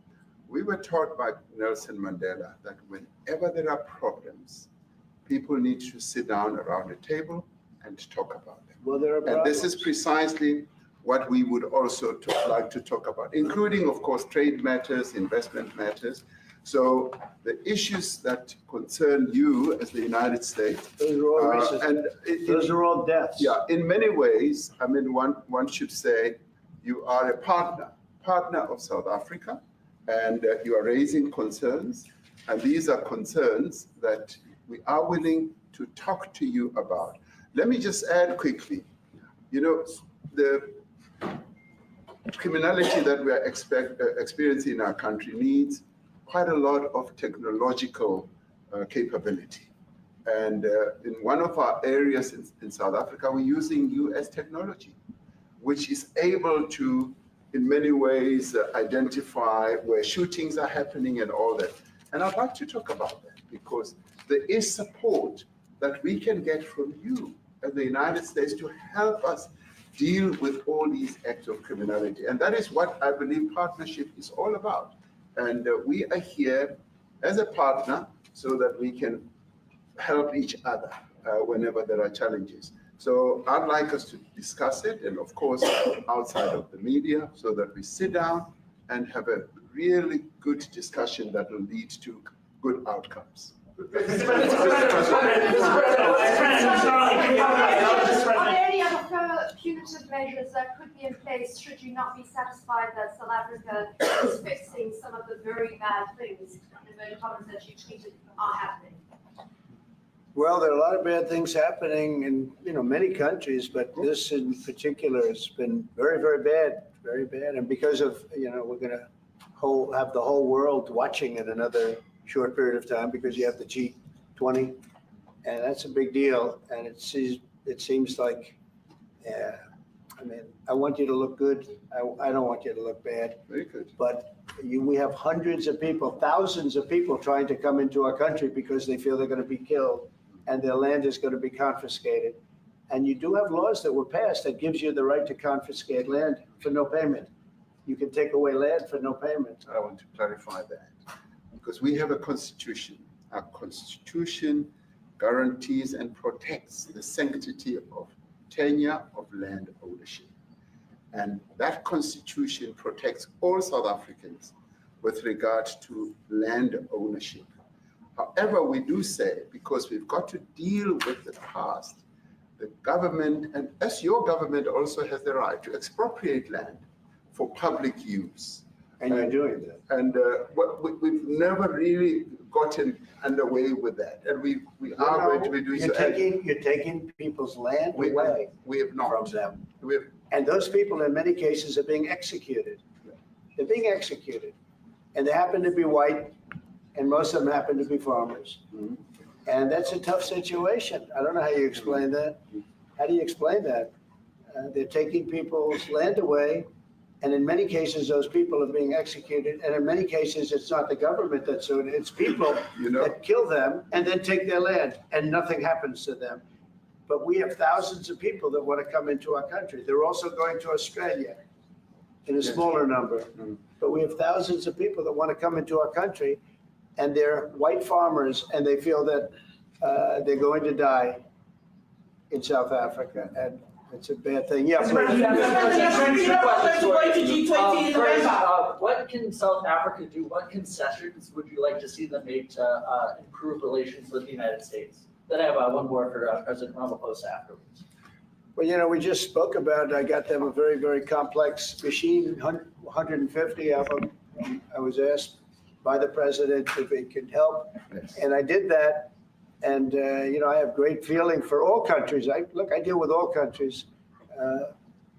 We were taught by Nelson Mandela that whenever there are problems, people need to sit down around a table and talk about them. Well, there are problems. And this is precisely what we would also like to talk about, including, of course, trade matters, investment matters. So the issues that concern you as the United States. Those are all racist. Those are all deaths. Yeah, in many ways, I mean, one should say you are a partner of South Africa. And you are raising concerns, and these are concerns that we are willing to talk to you about. Let me just add quickly, you know, the criminality that we are experiencing in our country needs quite a lot of technological capability. And in one of our areas in South Africa, we're using US technology, which is able to in many ways identify where shootings are happening and all that. And I'd like to talk about that because there is support that we can get from you as the United States to help us deal with all these acts of criminality. And that is what I believe partnership is all about. And we are here as a partner so that we can help each other whenever there are challenges. So I'd like us to discuss it, and of course, outside of the media, so that we sit down and have a really good discussion that will lead to good outcomes. Are there any other punitive measures that could be in place should you not be satisfied that South Africa is fixing some of the very bad things in the comments that you tweeted are happening? Well, there are a lot of bad things happening in many countries, but this in particular has been very, very bad, very bad. And because of we're going to have the whole world watching it another short period of time because you have the G20, and that's a big deal. And it seems like, I mean, I want you to look good. I don't want you to look bad. Very good. But we have hundreds of people, thousands of people trying to come into our country because they feel they're going to be killed and their land is going to be confiscated. And you do have laws that were passed that gives you the right to confiscate land for no payment. You can take away land for no payment. I want to clarify that because we have a constitution. Our constitution guarantees and protects the sanctity of tenure of land ownership. And that constitution protects all South Africans with regard to land ownership. However, we do say, because we've got to deal with the past, the government, and as your government also has the right to expropriate land for public use. And you're doing that. And we've never really gotten underway with that. And we are going to be doing so. You're taking people's land away we have not. from them. And those people in many cases are being executed. They're being executed. And they happen to be white, and most of them happen to be farmers. Mm-hmm. And that's a tough situation. I don't know how you explain that. How do you explain that? They're taking people's land away, and in many cases, those people are being executed. And in many cases, it's not the government that's doing it. It's people that kill them and then take their land, and nothing happens to them. But we have thousands of people that want to come into our country. They're also going to Australia in a smaller number. But we have thousands of people that want to come into our country, and they're white farmers, and they feel that they're going to die in South Africa. And it's a bad thing. Yeah, what can South Africa do? What concessions would you like to see them make to improve relations with the United States? Then I have one more for President Ramaphosa afterwards. Well, we just spoke about, I got them a very, very complex machine, 150 of them. I was asked by the president if it could help, and I did that. And, I have great feeling for all countries. I deal with all countries,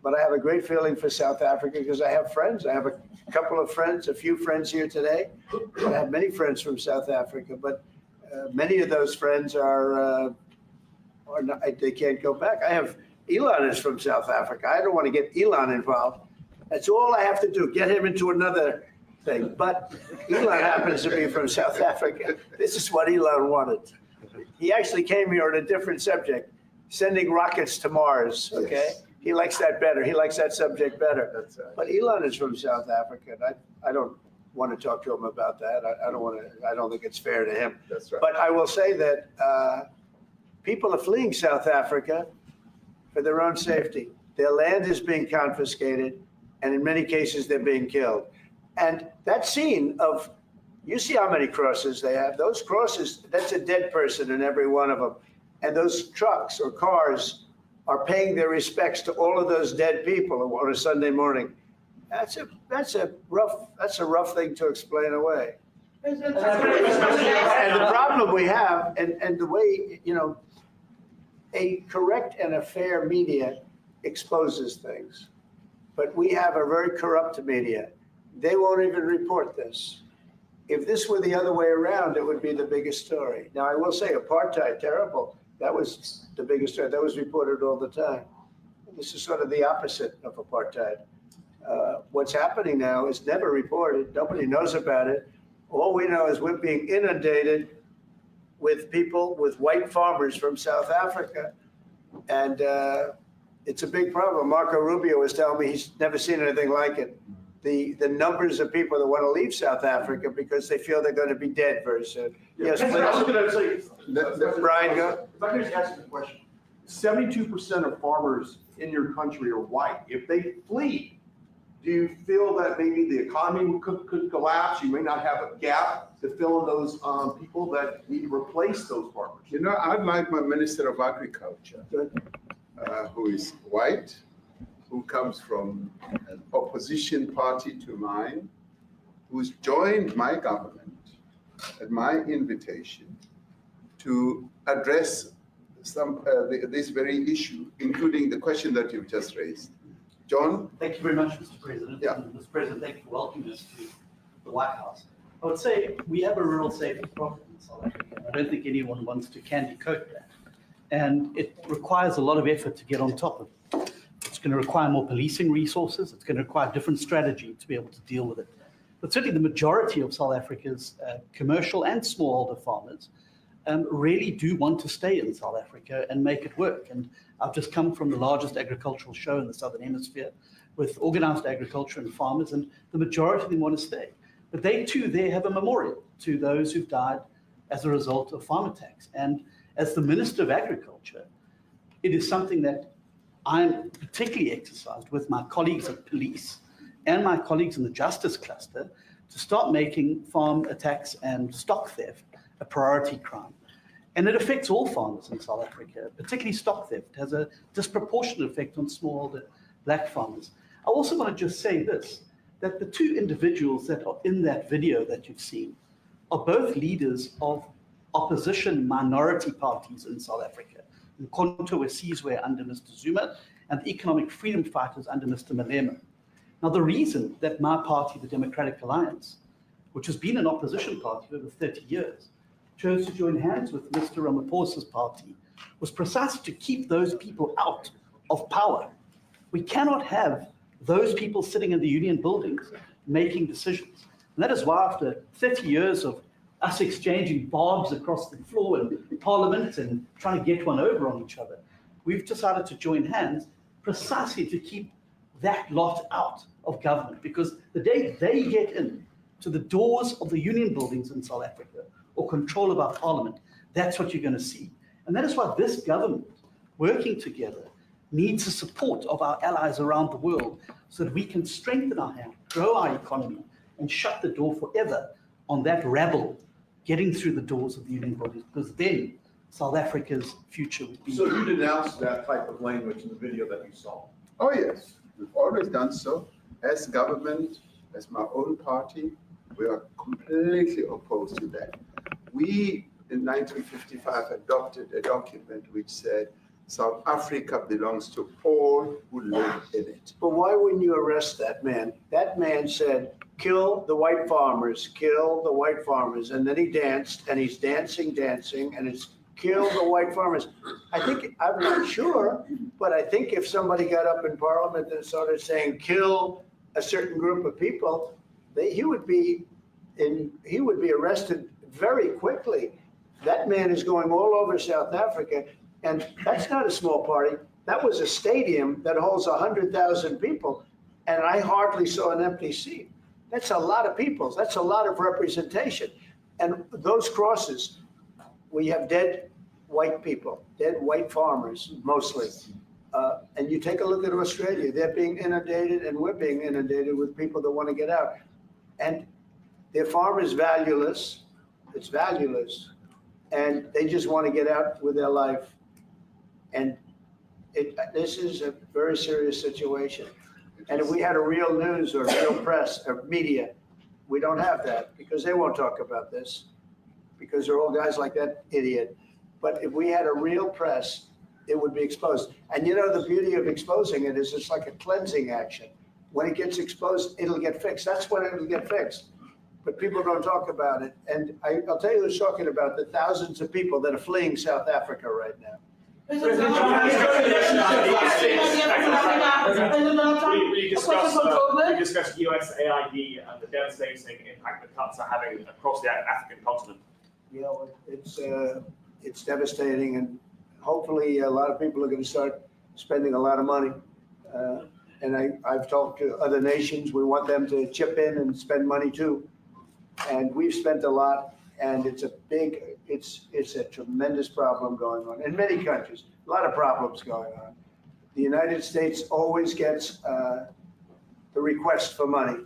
but I have a great feeling for South Africa because I have friends. I have a couple of friends, a few friends here today. I have many friends from South Africa, but many of those friends are not, they can't go back. I have Elon is from South Africa. I don't want to get Elon involved. That's all I have to do, get him into another thing. But Elon happens to be from South Africa. This is what Elon wanted. He actually came here on a different subject, sending rockets to Mars, okay? Yes. He likes that better. He likes that subject better. That's right. But Elon is from South Africa, and I don't want to talk to him about that. I don't think it's fair to him. That's right. But I will say that people are fleeing South Africa for their own safety. Their land is being confiscated, and in many cases, they're being killed. And that scene of, you see how many crosses they have. Those crosses, that's a dead person in every one of them. And those trucks or cars are paying their respects to all of those dead people on a Sunday morning. That's a rough thing to explain away. And the problem we have, and the way, a correct and a fair media exposes things. But we have a very corrupt media. They won't even report this. If this were the other way around, it would be the biggest story. Now, I will say apartheid, terrible. That was the biggest story. That was reported all the time. This is sort of the opposite of apartheid. What's happening now is never reported. Nobody knows about it. All we know is we're being inundated with people, with white farmers from South Africa. And it's a big problem. Marco Rubio was telling me he's never seen anything like it. The numbers of people that want to leave South Africa because they feel they're going to be dead very soon. Yes, please. I was going to say, Brian, go. If I could just ask you a question. 72% of farmers in your country are white. If they flee, do you feel that maybe the economy could collapse? You may not have a gap to fill in those people that need to replace those farmers. I'd like my Minister of Agriculture, who is white, who comes from an opposition party to mine, who's joined my government at my invitation to address this very issue, including the question that you've just raised. John? Thank you very much, Mr. President. Yeah. Mr. President, thank you for welcoming us to the White House. I would say we have a rural safety problem in South Africa. I don't think anyone wants to candy coat that. And it requires a lot of effort to get on top of it. It's going to require more policing resources. It's going to require a different strategy to be able to deal with it. But certainly the majority of South Africa's commercial and smallholder farmers really do want to stay in South Africa and make it work. And I've just come from the largest agricultural show in the Southern Hemisphere with organized agriculture and farmers, and the majority of them want to stay. But they too, they have a memorial to those who've died as a result of farm attacks. And as the Minister of Agriculture, it is something that I'm particularly exercised with my colleagues at police and my colleagues in the justice cluster to start making farm attacks and stock theft a priority crime. And it affects all farmers in South Africa, particularly stock theft. It has a disproportionate effect on smallholder black farmers. I also want to just say this, that the two individuals that are in that video that you've seen are both leaders of opposition minority parties in South Africa. Mkhonto weSizwe under Mr. Zuma and the economic freedom fighters under Mr. Malema. Now, the reason that my party, the Democratic Alliance, which has been an opposition party for over 30 years, chose to join hands with Mr. Ramaphosa's party was precisely to keep those people out of power. We cannot have those people sitting in the union buildings making decisions. And that is why after 30 years of us exchanging barbs across the floor in Parliament and trying to get one over on each other, we've decided to join hands precisely to keep that lot out of government, because the day they get in to the doors of the union buildings in South Africa or control of our parliament, that's what you're going to see. And that is why this government, working together, needs the support of our allies around the world so that we can strengthen our hand, grow our economy, and shut the door forever on that rabble getting through the doors of the union bodies, because then South Africa's future would be. So you denounced that type of language in the video that you saw? Oh, yes. We've always done so. As government, as my own party, we are completely opposed to that. We, in 1955, adopted a document which said South Africa belongs to all who live in it. But why wouldn't you arrest that man? That man said, kill the white farmers, kill the white farmers. And then he danced, and he's dancing, and it's kill the white farmers. I think, I'm not sure, but I think if somebody got up in Parliament and started saying, kill a certain group of people, he would be arrested very quickly. That man is going all over South Africa, and that's not a small party. That was a stadium that holds 100,000 people, and I hardly saw an empty seat. That's a lot of people. That's a lot of representation. And those crosses, we have dead white people, dead white farmers, mostly. And you take a look at Australia, they're being inundated, and we're being inundated with people that want to get out. And their farm is valueless. It's valueless. And they just want to get out with their life. And this is a very serious situation. And if we had a real news or real press or media, we don't have that because they won't talk about this because they're all guys like that idiot. But if we had a real press, it would be exposed. And you know, the beauty of exposing it is it's like a cleansing action. When it gets exposed, it'll get fixed. That's when it'll get fixed. But people don't talk about it. And I'll tell you who's talking about the thousands of people that are fleeing South Africa right now. We discussed USAID and the devastating impact the cuts are having across the African continent. You know, it's devastating, and hopefully a lot of people are going to start spending a lot of money. And I've talked to other nations. We want them to chip in and spend money too. And we've spent a lot, and it's a tremendous problem going on in many countries. A lot of problems going on. The United States always gets the request for money.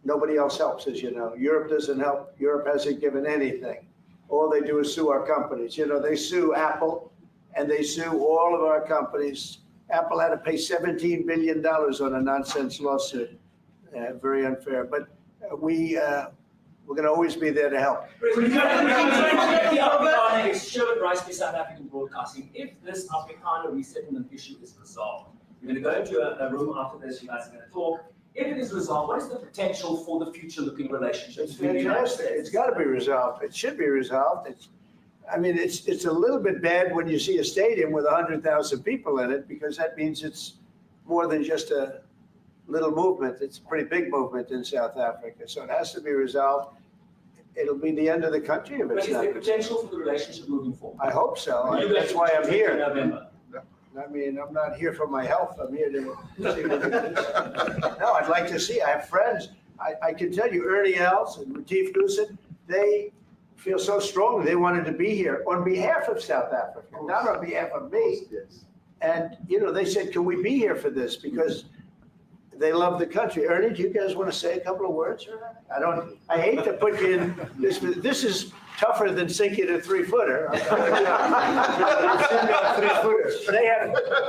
Nobody else helps, as you know. Europe doesn't help. Europe hasn't given anything. All they do is sue our companies. You know, they sue Apple, and they sue all of our companies. Apple had to pay $17 billion on a nonsense lawsuit. Very unfair. But we're going to always be there to help. Sherwood Rice, South African Broadcasting. If this Afrikaner resettlement issue is resolved, you're going to go into a room after this, you guys are going to talk, If it is resolved, what is the potential for the future-looking relationship? It's between the United fantastic. States? It's got to be resolved. It should be resolved. It's a little bit bad when you see a stadium with 100,000 people in it, because that means it's more than just a little movement. It's a pretty big movement in South Africa. So it has to be resolved. It'll be the end of the country if But it's is not. there potential for the relationship moving forward? I hope so. Are you That's going why to I'm speak in here. November? I mean, I'm not here for my health. I'm here to see what it is. No, I'd like to see. I have friends. I can tell you, Ernie Els and Retief Goosen, they feel so strongly they wanted to be here on behalf of South Africa, not on behalf of me. Yes. And, they said, can we be here for this? Because they love the country. Ernie, do you guys want to say a couple of words? I hate to put you in this, but this is tougher than sinking a 3-footer.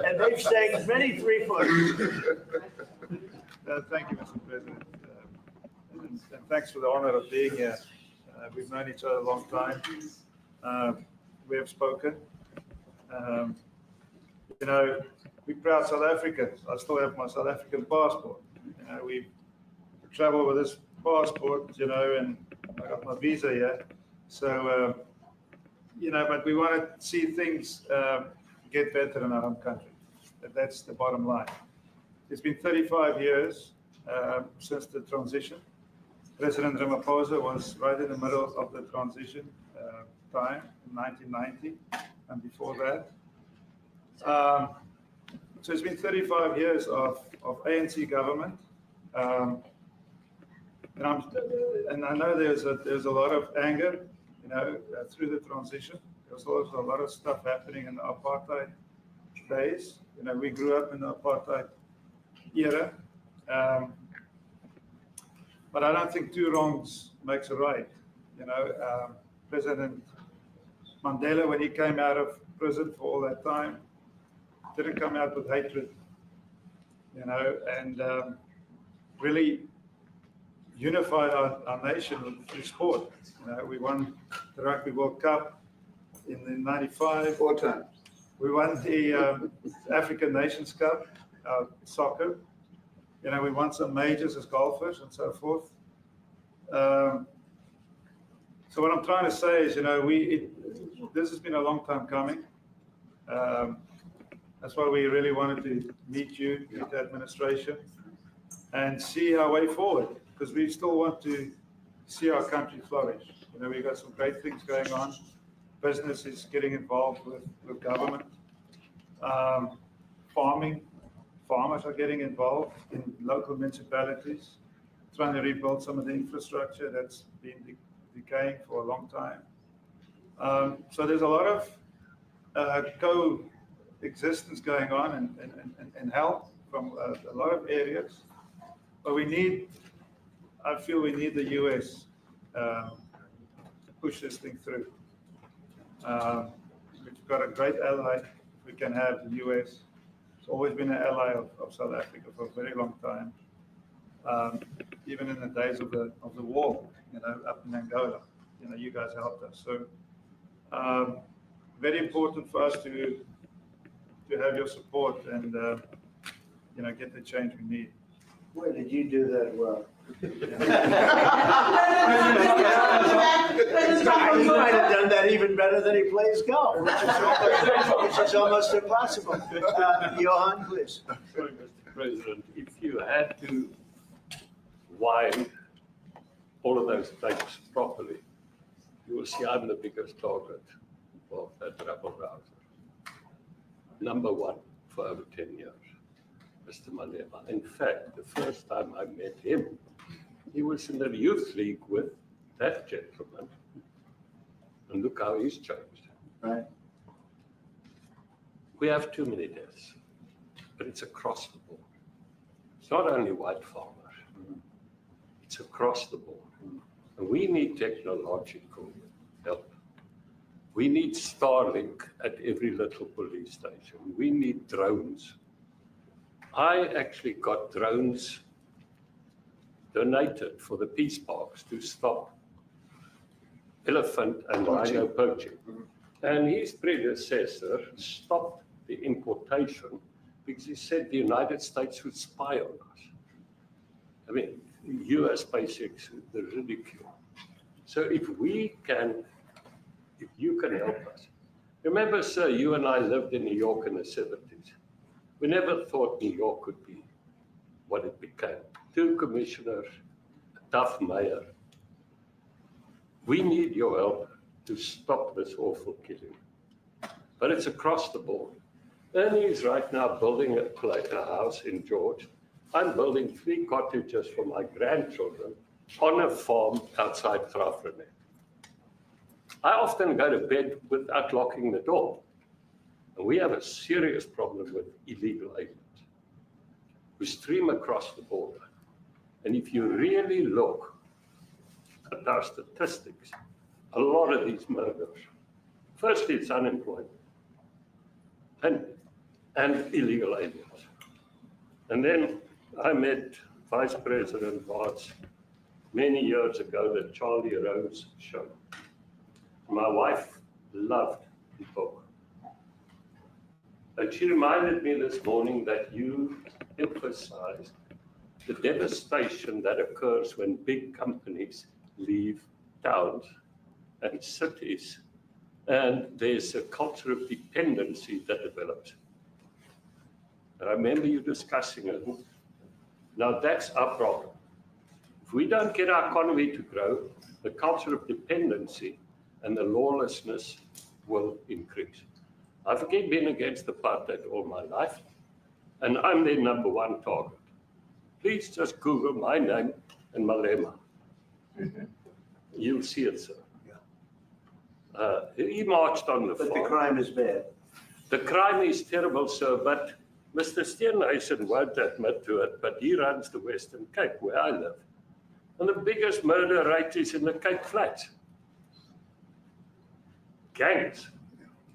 And they've sank many 3-footers. Thank you, Mr. President. And thanks for the honor of being here. We've known each other a long time. We have spoken. We're proud South Africans. I still have my South African passport. We travel with this passport, and I got my visa here. So, but we want to see things get better in our home country. That's the bottom line. It's been 35 years since the transition. President Ramaphosa was right in the middle of the transition time in 1990 and before that. So it's been 35 years of ANC government. And I know there's a lot of anger, through the transition. There's also a lot of stuff happening in the apartheid days. We grew up in the apartheid era. But I don't think two wrongs makes a right. President Mandela, when he came out of prison for all that time, didn't come out with hatred, and really unified our nation through sport. We won the Rugby World Cup in '95. 4 times. We won the African Nations Cup, soccer. We won some majors as golfers and so forth. So what I'm trying to say is, this has been a long time coming. That's why we really wanted to meet you, meet the administration, and see our way forward, because we still want to see our country flourish. We've got some great things going on. Business is getting involved with government. Farmers are getting involved in local municipalities, trying to rebuild some of the infrastructure that's been decaying for a long time. So there's a lot of coexistence going on and help from a lot of areas. But I feel we need the US to push this thing through. We've got a great ally. We can have the US. It's always been an ally of South Africa for a very long time. Even in the days of the war, up in Angola, you guys helped us. So very important for us to have your support and get the change we need. Boy, did you do that well. You might have done that even better than he plays golf, which is almost impossible. Johan, please. Sorry, Mr. President, if you had to wind all of those tapes properly, you will see I'm the biggest target of that rabble-rouser. Number one for over 10 years, Mr. Malema. In fact, the first time I met him, he was in the youth league with that gentleman. And look how he's changed. Right. We have too many deaths, but it's across the board. It's not only white farmers, it's across the board. And we need technological help. We need Starlink at every little police station. We need drones. I actually got drones donated for the peace parks to stop elephant and rhino poaching. And his predecessor stopped the importation because he said the United States would spy on us. I mean, you as SpaceX, the ridicule. So if you can help us. Remember, sir, you and I lived in New York in the 70s. We never thought New York could be what it became. 2 commissioners, a tough mayor. We need your help to stop this awful killing. But it's across the board. Ernie is right now building a house in George. I'm building 3 cottages for my grandchildren on a farm outside Graaff-Reinet. I often go to bed without locking the door. And we have a serious problem with illegal aliens who stream across the border. And if you really look at our statistics, a lot of these murders, firstly, it's unemployment and illegal aliens. And then I met Vice President Watts many years ago, the Charlie Rose show. My wife loved the book. And she reminded me this morning that you emphasized the devastation that occurs when big companies leave towns and cities, and there's a culture of dependency that develops. And I remember you discussing it. Now that's our problem. If we don't get our economy to grow, the culture of dependency and the lawlessness will increase. I've been against apartheid all my life, and I'm their #1 target. Please just Google my name and Malema. You'll see it, sir. He marched on the farm. But the crime is bad. The crime is terrible, sir, but Mr. Steenhuisen won't admit to it, but he runs the Western Cape, where I live. And the biggest murder rate is in the Cape Flats. Gangs.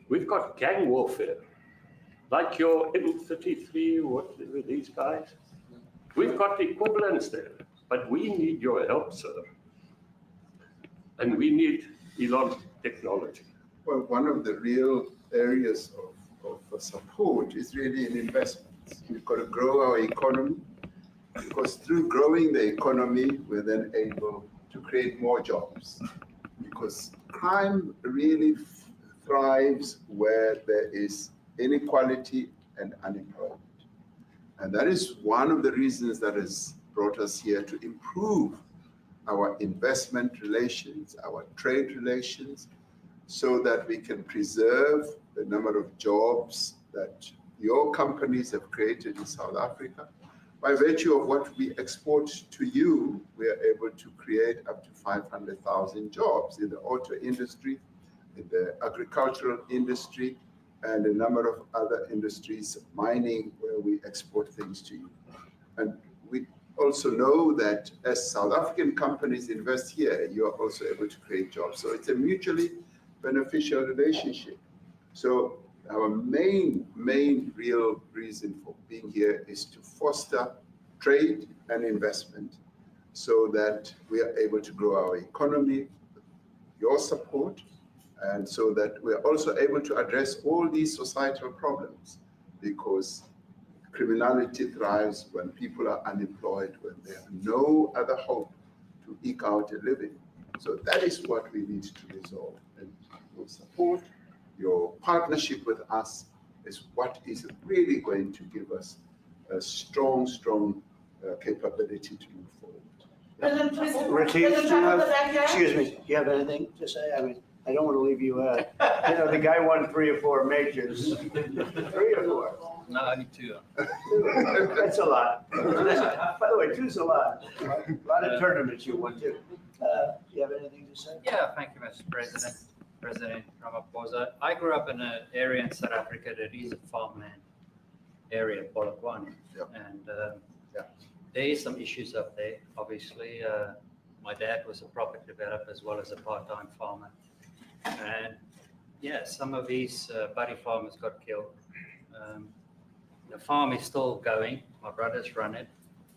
We've got gang warfare. Like your M33, what were these guys? We've got equivalents there, but we need your help, sir. And we need Elon technology. Well, one of the real areas of support is really in investments. We've got to grow our economy, because through growing the economy, we're then able to create more jobs. Because crime really thrives where there is inequality and unemployment. And that is one of the reasons that has brought us here, to improve our investment relations, our trade relations, so that we can preserve the number of jobs that your companies have created in South Africa. By virtue of what we export to you, we are able to create up to 500,000 jobs in the auto industry, in the agricultural industry, and a number of other industries, mining, where we export things to you. And we also know that as South African companies invest here, you are also able to create jobs. So it's a mutually beneficial relationship. So our main real reason for being here is to foster trade and investment, so that we are able to grow our economy with your support, and so that we are also able to address all these societal problems, because criminality thrives when people are unemployed, when they have no other hope to eke out a living. So that is what we need to resolve. And your support, your partnership with us is what is really going to give us a strong capability to move forward. Retief, excuse me, do you have anything to say? I mean, I don't want to leave you out. You know, the guy won 3 or 4 majors. 3 or 4? No, only 2. That's a lot. By the way, 2's a lot. A lot of tournaments you won too. Do you have anything to say? Yeah, thank you, Mr. President. President Ramaphosa. I grew up in an area in South Africa that is a farmland area, Polokwane. Yep. And there is some issues up there. Obviously, my dad was a property developer as well as a part-time farmer. And yeah, some of these buddy farmers got killed. The farm is still going. My brothers run it,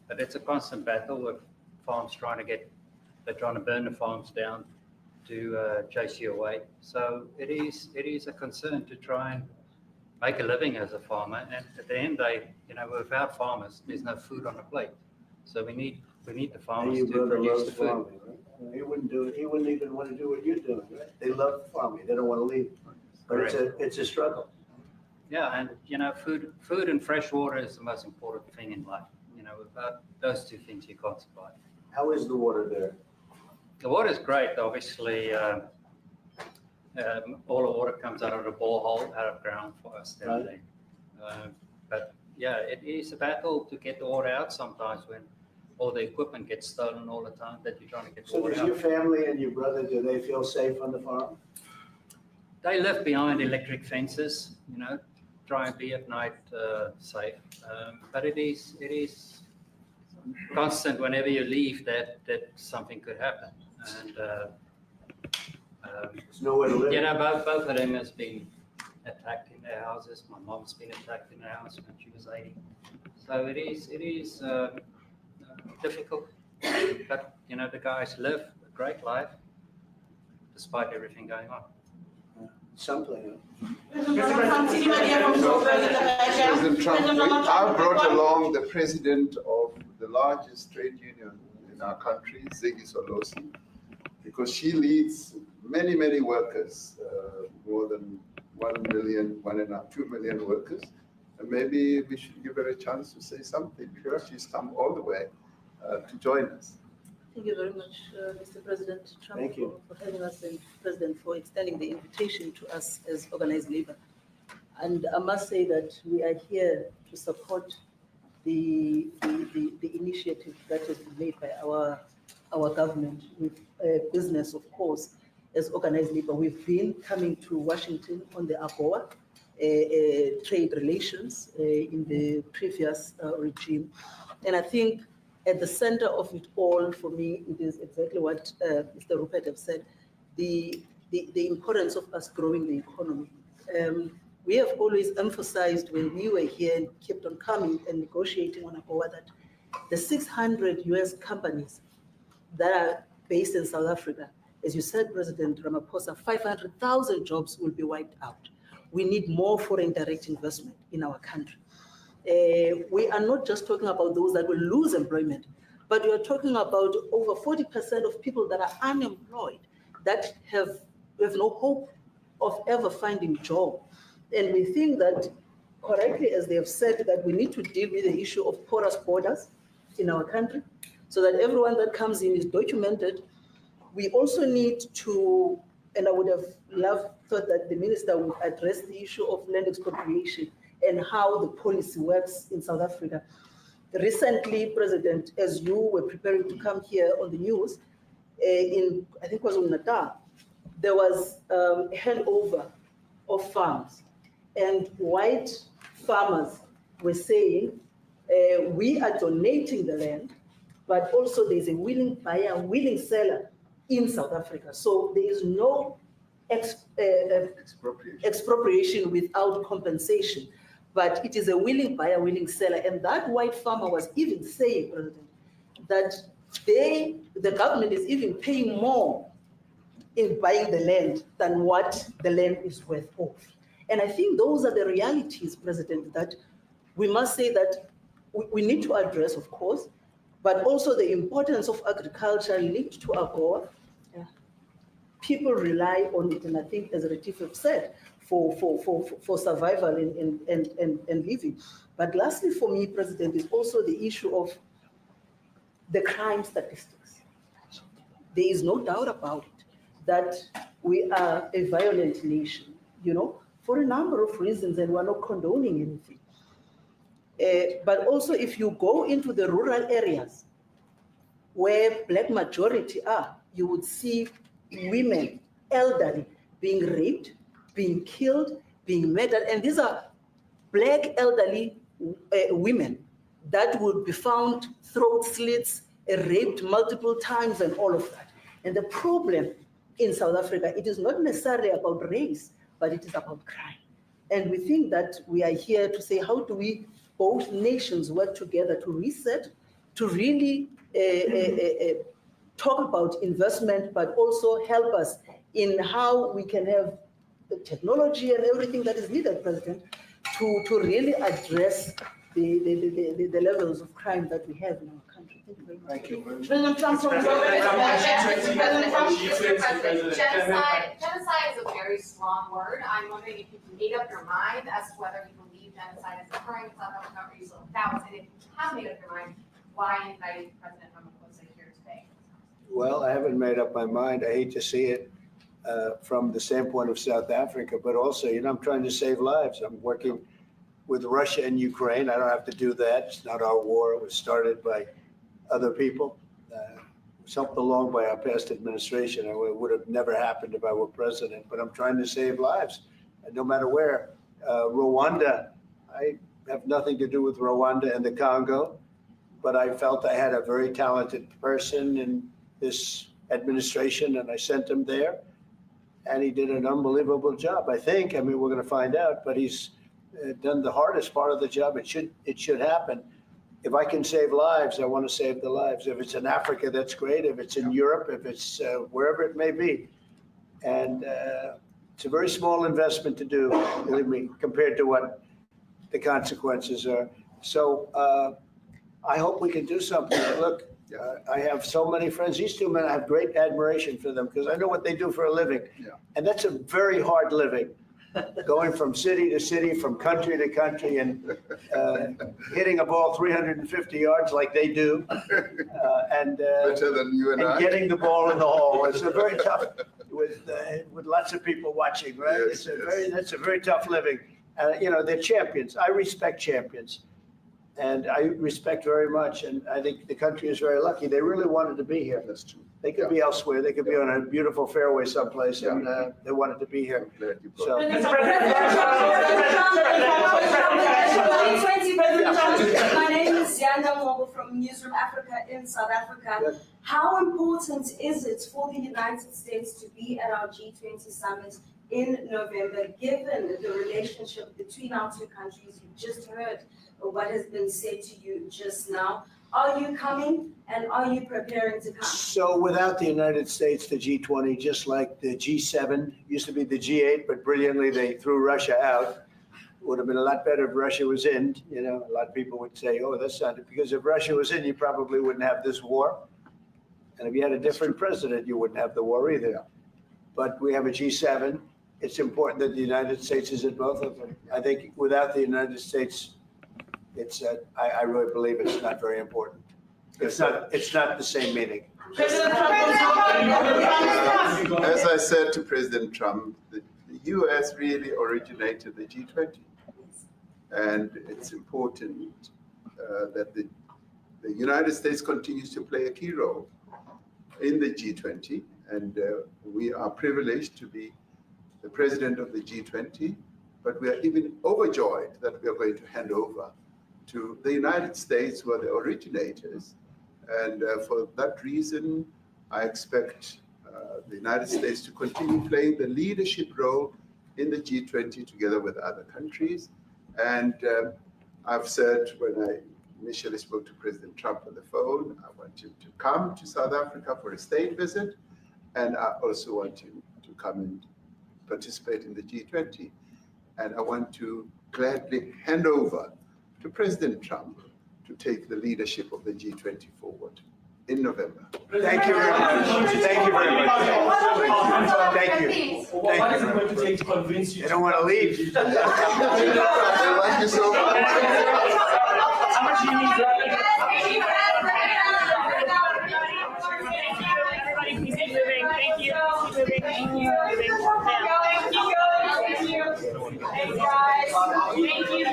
but it's a constant battle with farms they're trying to burn the farms down to chase you away. So it is a concern to try and make a living as a farmer. And at the end of the day, you know, without farmers, there's no food on the plate. So we need We need the And farmers your to brother produce loves the food. farming, right? He wouldn't do it, he wouldn't even want to do what you're doing, right? They love farming, they don't want to leave. But it's a struggle. Yeah, and you know, food and fresh water is the most important thing in life. You know, without those two things, you can't survive. How is the water there? The water is great, obviously. All the water comes out of the borehole, out of ground for us down there. But yeah, it is a battle to get the water out sometimes when all the equipment gets stolen all the time that you're trying to get the So water does out. your family and your brother, do they feel safe on the farm? They live behind electric fences, you know, try and be at night safe. But it is constant whenever you leave that something could happen. And There's nowhere to live. you know, both of them has been attacked in their houses. My mom's been attacked in her house when she was 80. So it is difficult. But you know, the guys live a great life despite everything going on. Something. President Trump, I brought along the president of the largest trade union in our country, Ziggy Solosi, because she leads many, many workers, more than 1 million, 2 million workers. And maybe we should give her a chance to say something because she's come all the way to join us. Thank you very much, Mr. President Trump, Thank you. for having us, and President for extending the invitation to us as organized labor. And I must say that we are here to support the initiative that has been made by our government with business, of course, as organized labor. We've been coming to Washington on the AGOA trade relations in the previous regime. And I think at the center of it all, for me, it is exactly what Mr. Rupert have said, the importance of us growing the economy. We have always emphasized when we were here and kept on coming and negotiating on AGOA that the 600 US companies that are based in South Africa, as you said, President Ramaphosa, 500,000 jobs will be wiped out. We need more foreign direct investment in our country. We are not just talking about those that will lose employment, but we are talking about over 40% of people that are unemployed, that have no hope of ever finding a job. And we think that, correctly, as they have said, that we need to deal with the issue of porous borders in our country so that everyone that comes in is documented. We also need to, and I would have thought that the minister would address the issue of land expropriation and how the policy works in South Africa. Recently, President, as you were preparing to come here on the news, in, I think it was in Natal, there was a handover of farms, and white farmers were saying, we are donating the land, but also there's a willing buyer, willing seller in South Africa. So there is no expropriation without compensation, but it is a willing buyer, willing seller. And that white farmer was even saying, President, that the government is even paying more in buying the land than what the land is worth of. And I think those are the realities, President, that we must say that we need to address, of course, but also the importance of agriculture linked to AGOA. People rely on it, and I think, as Retief have said, for survival and living. But lastly, for me, President, is also the issue of the crime statistics. There is no doubt about it that we are a violent nation, you know, for a number of reasons, and we're not condoning anything. But also, if you go into the rural areas where Black majority are, you would see women, elderly, being raped, being killed, being murdered. And these are Black elderly women that would be found throat slits, raped multiple times, and all of that. And the problem in South Africa, it is not necessarily about race, but it is about crime. And we think that we are here to say, how do we, both nations, work together to reset, to really talk about investment, but also help us in how we can have the technology and everything that is needed, President, to really address the levels of crime that we have in our country. Thank you very much. Thank you. President Trump. Genocide is a very strong word. I'm wondering if you've made up your mind as to whether you believe genocide is occurring in South Africa, or you still doubt, and if you have made up your mind, why invite President Ramaphosa here today? Well, I haven't made up my mind. I hate to see it from the standpoint of South Africa, but also, I'm trying to save lives. I'm working with Russia and Ukraine. I don't have to do that. It's not our war. It was started by other people. It was helped along by our past administration. It would have never happened if I were president, but I'm trying to save lives, no matter where. Rwanda, I have nothing to do with Rwanda and the Congo, but I felt I had a very talented person in this administration, and I sent him there, and he did an unbelievable job, I think. I mean, we're going to find out, but he's done the hardest part of the job. It should happen. If I can save lives, I want to save the lives. If it's in Africa, that's great. If it's in Europe, if it's wherever it may be. And it's a very small investment to do, believe me, compared to what the consequences are. So I hope we can do something. Look, I have so many friends. These two men, I have great admiration for them because I know what they do for a living. And that's a very hard living. Going from city to city, from country to country, and hitting a ball 350 yards like they do, and better than you and I. Getting the ball in the hole. It's a very tough with lots of people watching, right? Yes, That's a very tough living. They're champions. I respect champions, and I respect very much. And I think the country is very lucky. They really wanted to be here. That's true. They could be elsewhere. They could be on a beautiful fairway someplace, and they wanted to be here. So. My name is Yanda Mobo from Newsroom Africa in South Africa. How important is it for the United States to be at our G20 summit in November, given the relationship between our two countries? You just heard what has been said to you just now. Are you coming, and are you preparing to come? So without the United States, the G20, just like the G7, used to be the G8, but brilliantly they threw Russia out. Would have been a lot better if Russia was in. A lot of people would say, oh, that's not it. Because if Russia was in, you probably wouldn't have this war. And if you had a different president, you wouldn't have the war either. But we have a G7. It's important that the United States is in both of them. I think without the United States, I really believe it's not very important. It's not the same meaning. As I said to President Trump, the US really originated the G20. And it's important that the United States continues to play a key role in the G20. And we are privileged to be the president of the G20, but we are even overjoyed that we are going to hand over to the United States, who are the originators. And for that reason, I expect the United States to continue playing the leadership role in the G20 together with other countries. And I've said when I initially spoke to President Trump on the phone, I want him to come to South Africa for a state visit. And I also want him to come and participate in the G20. And I want to gladly hand over to President Trump to take the leadership of the G20 forward in November. Thank you very much. Thank you very much. Thank you. What is it going to take to convince you? They don't want to leave. They like you so much. How much do you need? Keep moving. Thank you. Keep moving. Thank you. Thank you. Hey guys. Thank you.